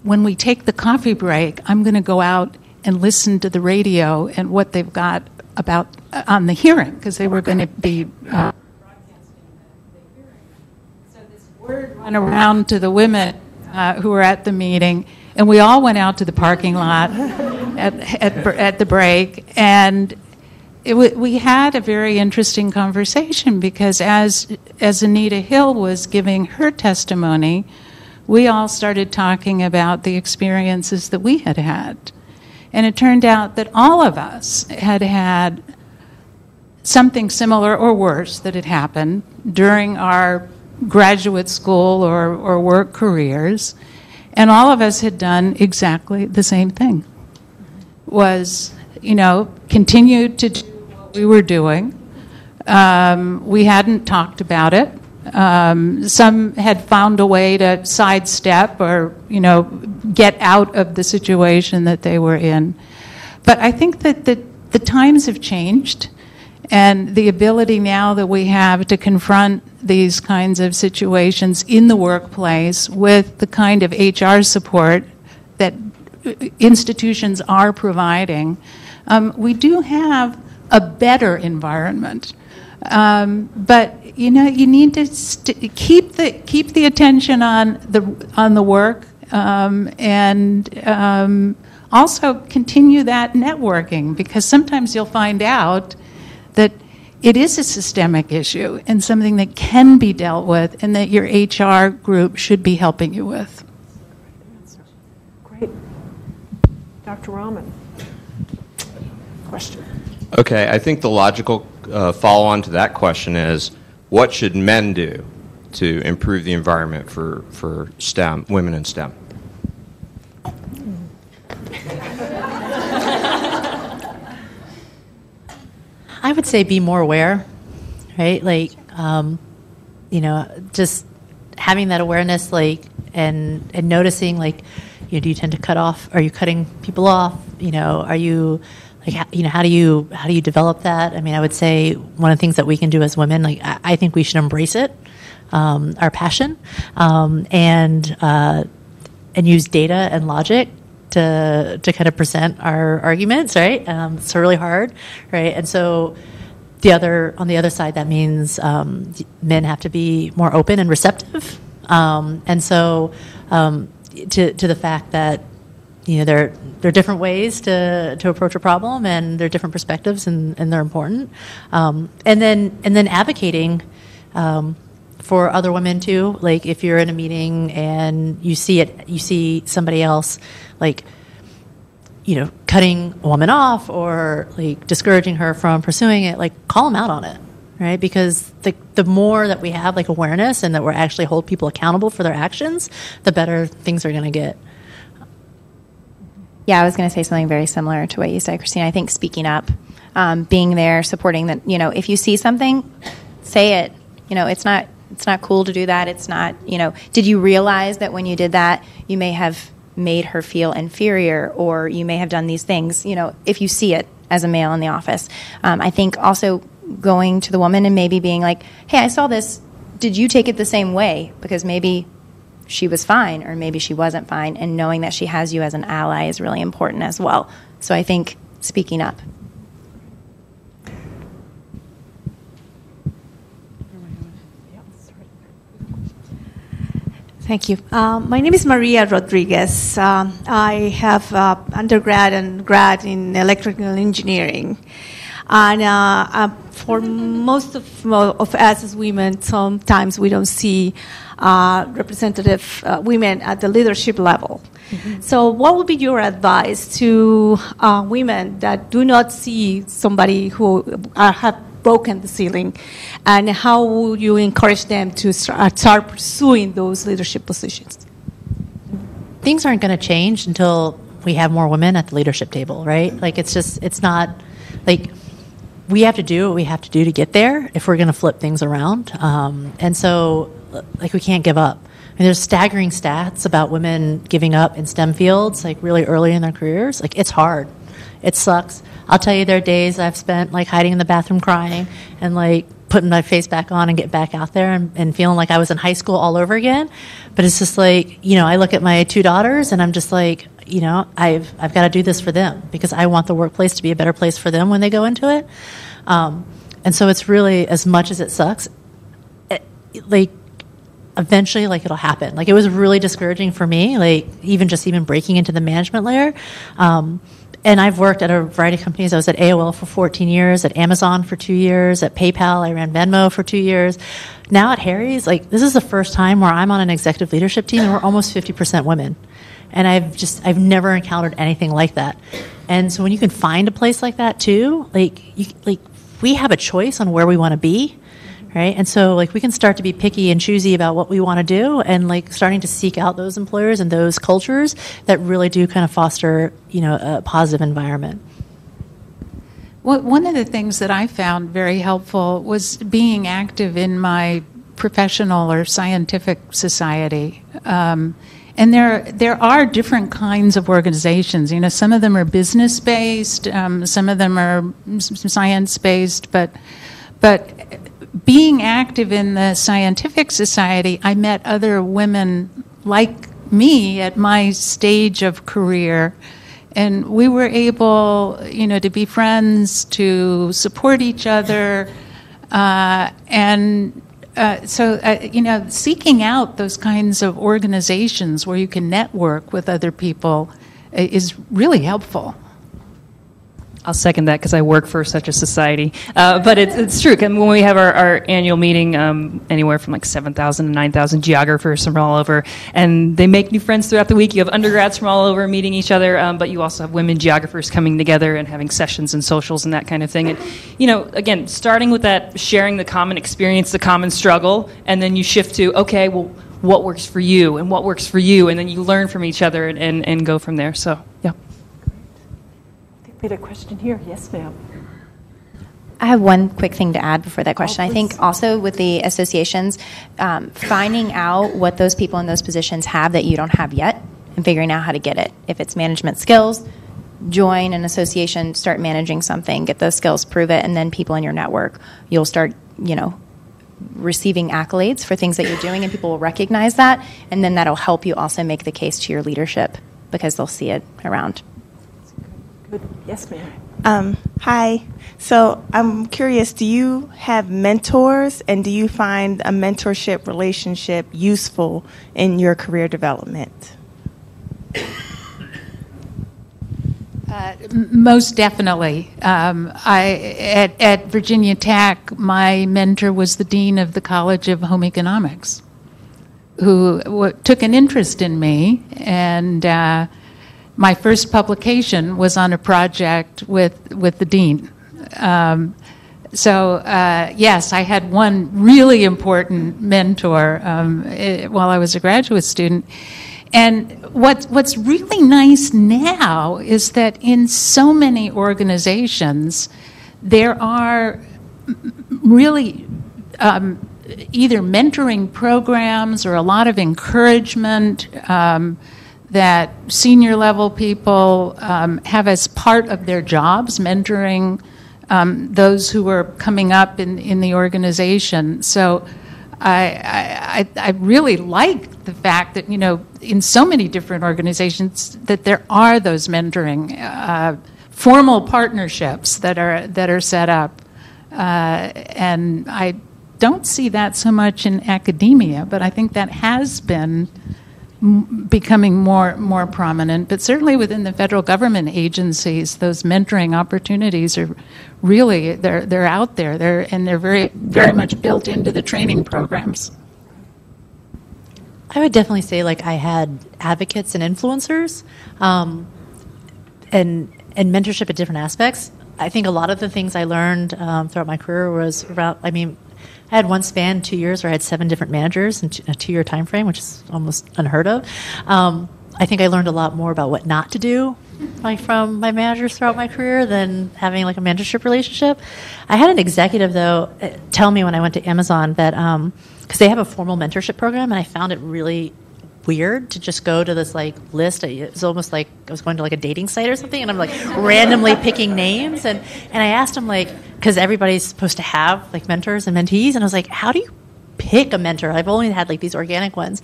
when we take the coffee break, I'm going to go out and listen to the radio and what they've got about on the hearing, because they were going to be broadcasting the hearing. So this word went around to the women who were at the meeting, and we all went out to the parking lot at the break, and we had a very interesting conversation, because as Anita Hill was giving her testimony, we all started talking about the experiences that we had had. And it turned out that all of us had had something similar or worse that had happened during our graduate school or work careers. And all of us had done exactly the same thing. Was, continued to do what we were doing. We hadn't talked about it. Some had found a way to sidestep or, get out of the situation that they were in. But I think that the times have changed, and the ability now that we have to confront these kinds of situations in the workplace with the kind of HR support that institutions are providing, we do have a better environment. But you need to keep the attention on the work, and also continue that networking, because sometimes you'll find out that it is a systemic issue and something that can be dealt with, and that your HR group should be helping you with. Great. Dr. Rahman. Question. Okay, I think the logical follow-on to that question is, what should men do to improve the environment for STEM, women in STEM? I would say be more aware, right? Just having that awareness, and noticing, do you tend to cut off? Are you cutting people off? Are you like, how do you develop that? I mean, I would say one of the things that we can do as women, like, I think we should embrace it, our passion, and use data and logic to kind of present our arguments, right? It's really hard, right? And so on the other side, that means men have to be more open and receptive, and so to the fact that there are different ways to approach a problem, and there are different perspectives, and they're important, and then advocating for other women too. Like, if you're in a meeting and you see somebody else, like, cutting a woman off or like discouraging her from pursuing it, like, call them out on it, right? Because the more that we have like awareness and that we're actually hold people accountable for their actions, the better things are going to get. Yeah, I was going to say something very similar to what you said, Christina. I think speaking up, being there, supporting that. If you see something, say it. It's not cool to do that. It's not. Did you realize that when you did that, you may have made her feel inferior, or you may have done these things? If you see it as a male in the office, I think also going to the woman and maybe being like, "Hey, I saw this. Did you take it the same way?" Because maybe she was fine, or maybe she wasn't fine, and knowing that she has you as an ally is really important as well. So I think speaking up. Thank you. My name is Maria Rodriguez. I have undergrad and grad in electrical engineering. And for most of us as women, sometimes we don't see representative women at the leadership level. Mm-hmm. So what would be your advice to women that do not see somebody who have broken the ceiling, and how would you encourage them to start pursuing those leadership positions? Things aren't going to change until we have more women at the leadership table, right? Like, it's not like we have to do what we have to do to get there if we're going to flip things around. And so, like, we can't give up. I mean, there's staggering stats about women giving up in STEM fields, like, really early in their careers. Like, it's hard. It sucks. I'll tell you, there are days I've spent, like, hiding in the bathroom crying and, like, putting my face back on and get back out there and feeling like I was in high school all over again. But it's just like, I look at my 2 daughters and I'm just like, I've got to do this for them, because I want the workplace to be a better place for them when they go into it. And so it's really, as much as it sucks, eventually, like, it'll happen. Like, it was really discouraging for me, like, even breaking into the management layer. And I've worked at a variety of companies. I was at AOL for 14 years, at Amazon for 2 years, at PayPal. I ran Venmo for 2 years. Now at Harry's, like, this is the first time where I'm on an executive leadership team and we're almost 50% women. And I've never encountered anything like that. And so when you can find a place like that too, we have a choice on where we want to be. Right? And so, like, we can start to be picky and choosy about what we want to do, and, like, starting to seek out those employers and those cultures that really do kind of foster, a positive environment. Well, one of the things that I found very helpful was being active in my professional or scientific society. And there are different kinds of organizations. Some of them are business-based, some of them are science-based, but being active in the scientific society, I met other women like me at my stage of career, and we were able, to be friends, to support each other, so seeking out those kinds of organizations where you can network with other people is really helpful. I'll second that, because I work for such a society. But it's true. When we have our annual meeting, anywhere from like 7,000 to 9,000 geographers from all over, and they make new friends throughout the week. You have undergrads from all over meeting each other, but you also have women geographers coming together and having sessions and socials and that kind of thing. And, again, starting with that, sharing the common experience, the common struggle, and then you shift to, okay, well, what works for you and what works for you, and then you learn from each other and go from there. So, yeah. We had a question here. Yes, ma'am. I have one quick thing to add before that question. I think also with the associations, finding out what those people in those positions have that you don't have yet and figuring out how to get it. If it's management skills, join an association, start managing something, get those skills, prove it, and then people in your network, you'll start, receiving accolades for things that you're doing, and people will recognize that, and then that'll help you also make the case to your leadership because they'll see it around. Good. Yes, ma'am. Hi. So I'm curious, do you have mentors, and do you find a mentorship relationship useful in your career development? Most definitely. At Virginia Tech, my mentor was the dean of the College of Home Economics, who took an interest in me, and my first publication was on a project with the dean. Yes, I had one really important mentor while I was a graduate student. And what's really nice now is that in so many organizations, there are really either mentoring programs or a lot of encouragement that senior level people have as part of their jobs, mentoring those who are coming up in the organization. So I really like the fact that, in so many different organizations that there are those mentoring, formal partnerships that are set up. And I don't see that so much in academia, but I think that has been becoming more prominent. But certainly within the federal government agencies, those mentoring opportunities are really, they're out there. They're very, very much built into the training programs. I would definitely say I had advocates and influencers, and mentorship at different aspects. I think a lot of the things I learned throughout my career was around, I had one span, 2 years, where I had 7 different managers in a 2-year time frame, which is almost unheard of. I think I learned a lot more about what not to do from my managers throughout my career than having a mentorship relationship. I had an executive, though, tell me when I went to Amazon that, because they have a formal mentorship program, and I found it really weird to just go to this list. It was almost like I was going to a dating site or something, and I'm randomly picking names, and I asked him because everybody's supposed to have mentors and mentees, and I was like, how do you pick a mentor? I've only had these organic ones.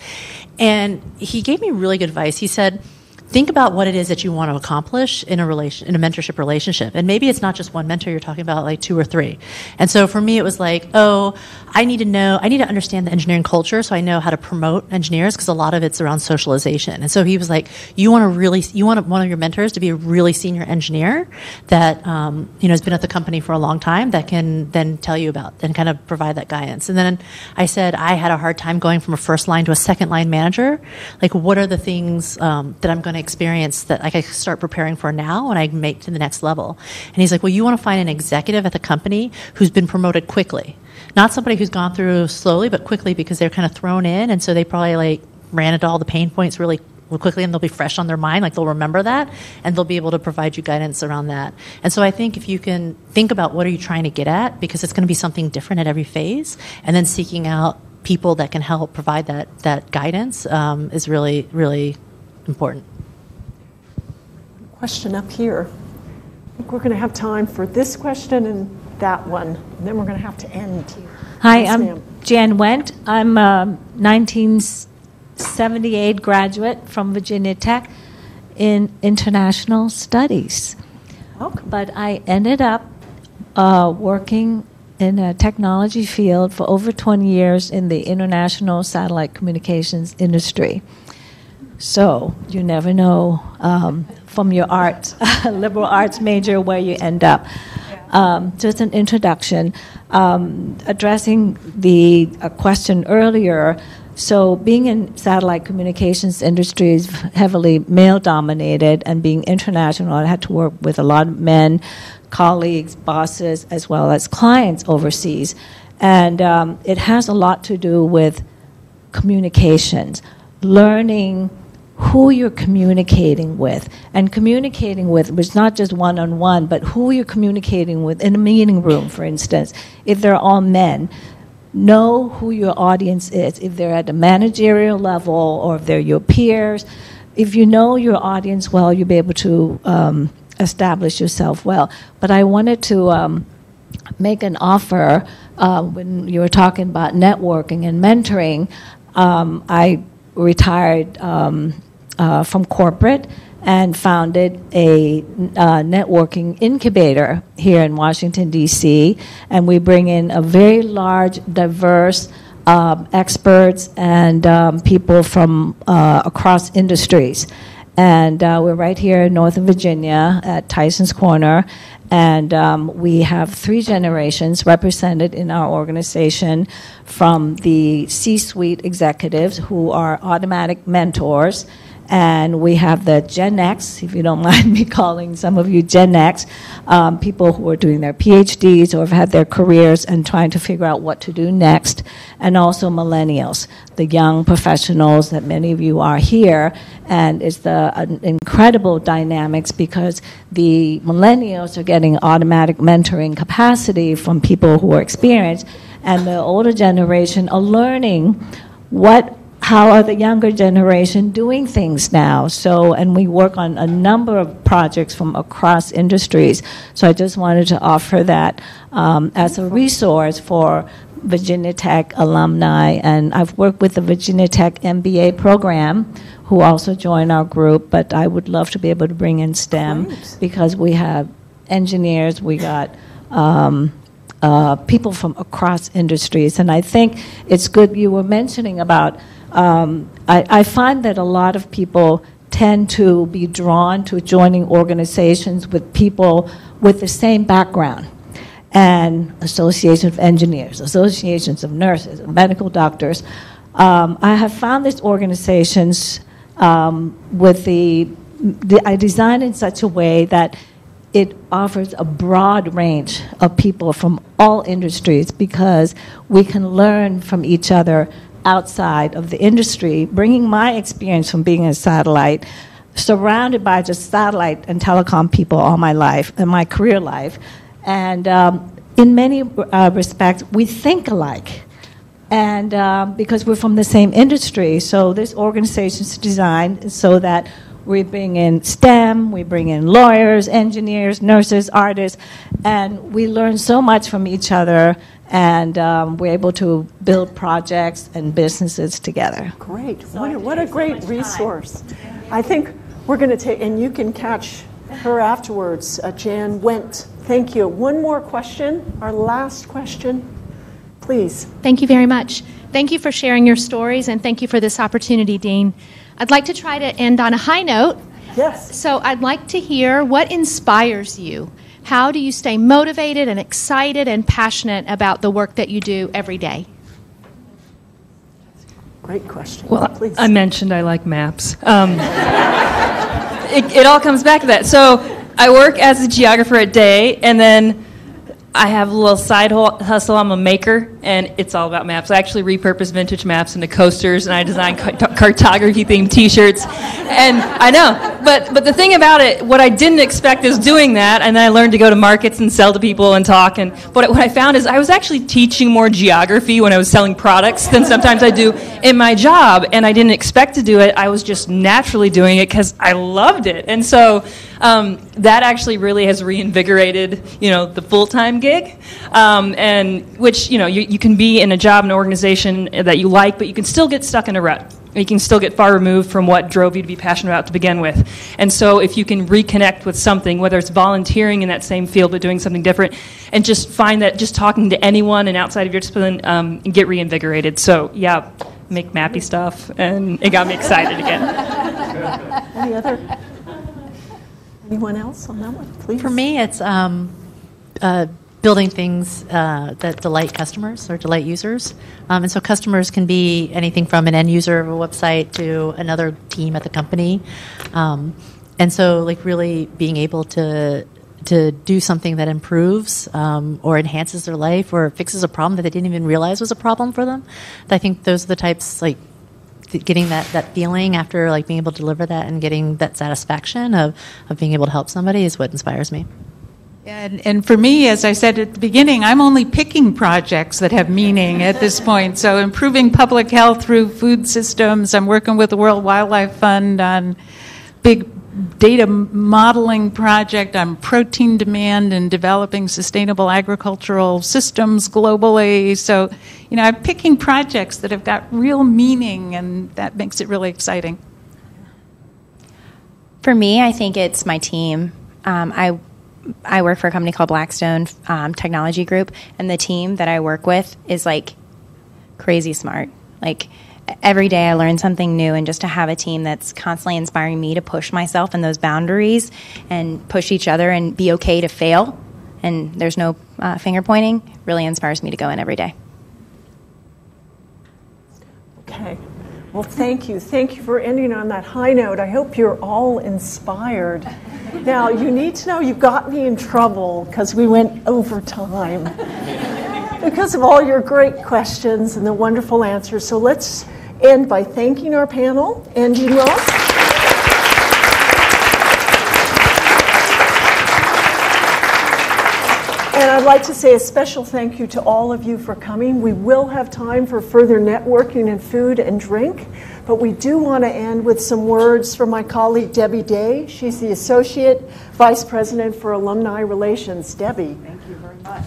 And he gave me really good advice. He said, think about what it is that you want to accomplish in a mentorship relationship. And maybe it's not just one mentor, you're talking about 2 or 3. And so for me, it was I need to understand the engineering culture so I know how to promote engineers, because a lot of it's around socialization. And so he was like, you want one of your mentors to be a really senior engineer that has been at the company for a long time, that can then tell you about and kind of provide that guidance. And then I said, I had a hard time going from a first line to a second line manager. What are the things that I'm going to experience that I can start preparing for now when I make to the next level? And he's like, well, you want to find an executive at the company who's been promoted quickly, not somebody who's gone through slowly but quickly, because they're kind of thrown in, and so they probably ran into all the pain points really quickly, and they'll be fresh on their mind, they'll remember that, and they'll be able to provide you guidance around that. And so I think if you can think about what are you trying to get at, because it's going to be something different at every phase, and then seeking out people that can help provide that guidance is really, really important. Question up here. I think we're going to have time for this question and that one, and then we're going to have to end. Hi, Yes, I'm ma'am. Jan Wendt. I'm a 1978 graduate from Virginia Tech in international studies. Welcome. But I ended up working in a technology field for over 20 years in the international satellite communications industry. So you never know from your arts, liberal arts major, where you end up. Just an introduction. Addressing the question earlier, so being in satellite communications industry is heavily male-dominated, and being international, I had to work with a lot of men, colleagues, bosses, as well as clients overseas. And it has a lot to do with communications, learning who you're communicating with, and communicating with was not just one-on-one, but who you're communicating with in a meeting room, for instance. If they're all men, know who your audience is. If they're at the managerial level or if they're your peers, if you know your audience well, you'll be able to establish yourself well. But I wanted to make an offer when you were talking about networking and mentoring. I retired from corporate and founded a networking incubator here in Washington, D.C., and we bring in a very large, diverse experts and people from across industries. And we're right here in Northern Virginia at Tyson's Corner, and we have 3 generations represented in our organization, from the C-suite executives who are automatic mentors, and we have the Gen X, if you don't mind me calling some of you Gen X, people who are doing their PhDs or have had their careers and trying to figure out what to do next, and also millennials, the young professionals that many of you are here. And it's an incredible dynamics because the millennials are getting automatic mentoring capacity from people who are experienced, and the older generation are learning how are the younger generation doing things now. So, and we work on a number of projects from across industries. So I just wanted to offer that as a resource for Virginia Tech alumni. And I've worked with the Virginia Tech MBA program, who also join our group, but I would love to be able to bring in STEM because we have engineers, we got people from across industries. And I think it's good you were mentioning about I find that a lot of people tend to be drawn to joining organizations with people with the same background, and associations of engineers, associations of nurses, medical doctors. I have found these organizations I design in such a way that it offers a broad range of people from all industries, because we can learn from each other outside of the industry, bringing my experience from being a satellite, surrounded by just satellite and telecom people all my life, and my career life. And in many respects, we think alike. And because we're from the same industry, so this organization is designed so that we bring in STEM, we bring in lawyers, engineers, nurses, artists, and we learn so much from each other, and we're able to build projects and businesses together. Great. What a great resource. I think we're going to take, and you can catch her afterwards, Jan Wendt. Thank you. One more question, our last question, please. Thank you very much. Thank you for sharing your stories, and thank you for this opportunity, Dean. I'd like to try to end on a high note. Yes. So I'd like to hear what inspires you. How do you stay motivated and excited and passionate about the work that you do every day? Great question. Well, please. I mentioned I like maps. It all comes back to that. So I work as a geographer at Day, and then I have a little side hustle. I'm a maker, and it's all about maps. I actually repurpose vintage maps into coasters, and I design cartography-themed T-shirts. And I know, but the thing about it, what I didn't expect is doing that, and then I learned to go to markets and sell to people and talk. And what I found is I was actually teaching more geography when I was selling products than sometimes I do in my job, and I didn't expect to do it. I was just naturally doing it because I loved it. And so that actually really has reinvigorated, the full-time gig, and which, you can be in a job, an organization that you like, but you can still get stuck in a rut. You can still get far removed from what drove you to be passionate about to begin with. And so if you can reconnect with something, whether it's volunteering in that same field but doing something different, and just find that just talking to anyone and outside of your discipline, and get reinvigorated. So, yeah, make mappy stuff, and it got me excited again. Anyone else on that one, please? For me, it's building things that delight customers or delight users. And so customers can be anything from an end user of a website to another team at the company. And so really being able to do something that improves or enhances their life or fixes a problem that they didn't even realize was a problem for them. I think those are the types, getting that feeling after being able to deliver that and getting that satisfaction of being able to help somebody is what inspires me. And for me, as I said at the beginning, I'm only picking projects that have meaning at this point. So improving public health through food systems. I'm working with the World Wildlife Fund on big data modeling project on protein demand and developing sustainable agricultural systems globally. So, I'm picking projects that have got real meaning, and that makes it really exciting. For me, I think it's my team. I work for a company called Blackstone Technology Group, and the team that I work with is like crazy smart. Like every day I learn something new, and just to have a team that's constantly inspiring me to push myself in those boundaries and push each other and be okay to fail, and there's no finger pointing, really inspires me to go in every day. Okay. Well, thank you. Thank you for ending on that high note. I hope you're all inspired. Now, you need to know you got me in trouble because we went over time because of all your great questions and the wonderful answers. So let's end by thanking our panel and Dean Ross. And I'd like to say a special thank you to all of you for coming. We will have time for further networking and food and drink, but we do want to end with some words from my colleague Debbie Day. She's the Associate Vice President for Alumni Relations. Debbie. Thank you very much.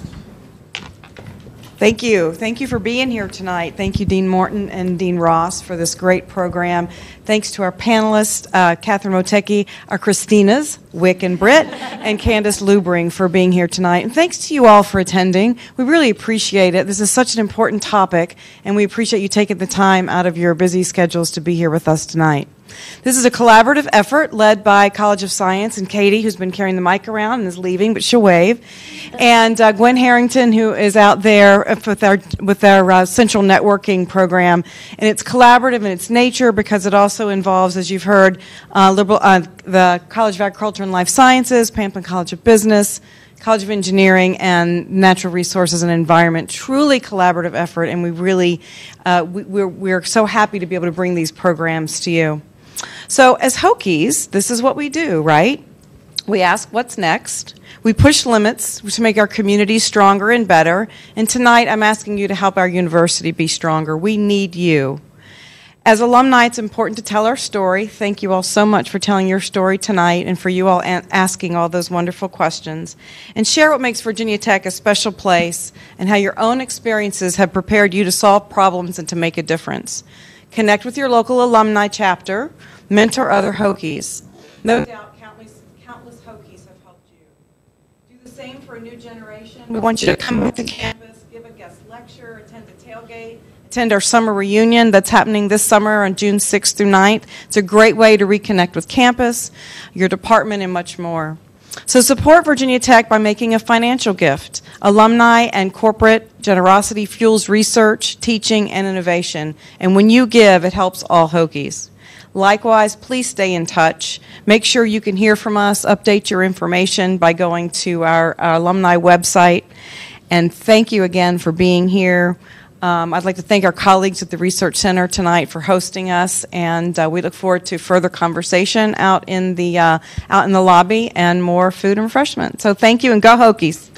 Thank you. Thank you for being here tonight. Thank you, Dean Morton and Dean Ross, for this great program. Thanks to our panelists, Catherine Motecki, our Christinas, Wick and Britt, and Candace Lubring for being here tonight. And thanks to you all for attending. We really appreciate it. This is such an important topic, and we appreciate you taking the time out of your busy schedules to be here with us tonight. This is a collaborative effort led by College of Science and Katie, who's been carrying the mic around and is leaving, but she'll wave, and Gwen Harrington, who is out there with our central networking program. And it's collaborative in its nature because it also involves, as you've heard, the College of Agriculture and Life Sciences, Pamplin College of Business, College of Engineering, and Natural Resources and Environment. Truly collaborative effort, and we really we're so happy to be able to bring these programs to you. So as Hokies, this is what we do, right? We ask what's next. We push limits to make our community stronger and better. And tonight I'm asking you to help our university be stronger. We need you. As alumni, it's important to tell our story. Thank you all so much for telling your story tonight and for you all asking all those wonderful questions. And share what makes Virginia Tech a special place and how your own experiences have prepared you to solve problems and to make a difference. Connect with your local alumni chapter. Mentor other Hokies. No doubt countless Hokies have helped you. Do the same for a new generation. We want you to come back to campus, give a guest lecture, attend the tailgate, attend our summer reunion that's happening this summer on June 6th through 9th. It's a great way to reconnect with campus, your department, and much more. So support Virginia Tech by making a financial gift. Alumni and corporate generosity fuels research, teaching, and innovation. And when you give, it helps all Hokies. Likewise, please stay in touch. Make sure you can hear from us, update your information by going to our alumni website. And thank you again for being here. I'd like to thank our colleagues at the Research Center tonight for hosting us, and we look forward to further conversation out in the lobby and more food and refreshment. So thank you, and go Hokies.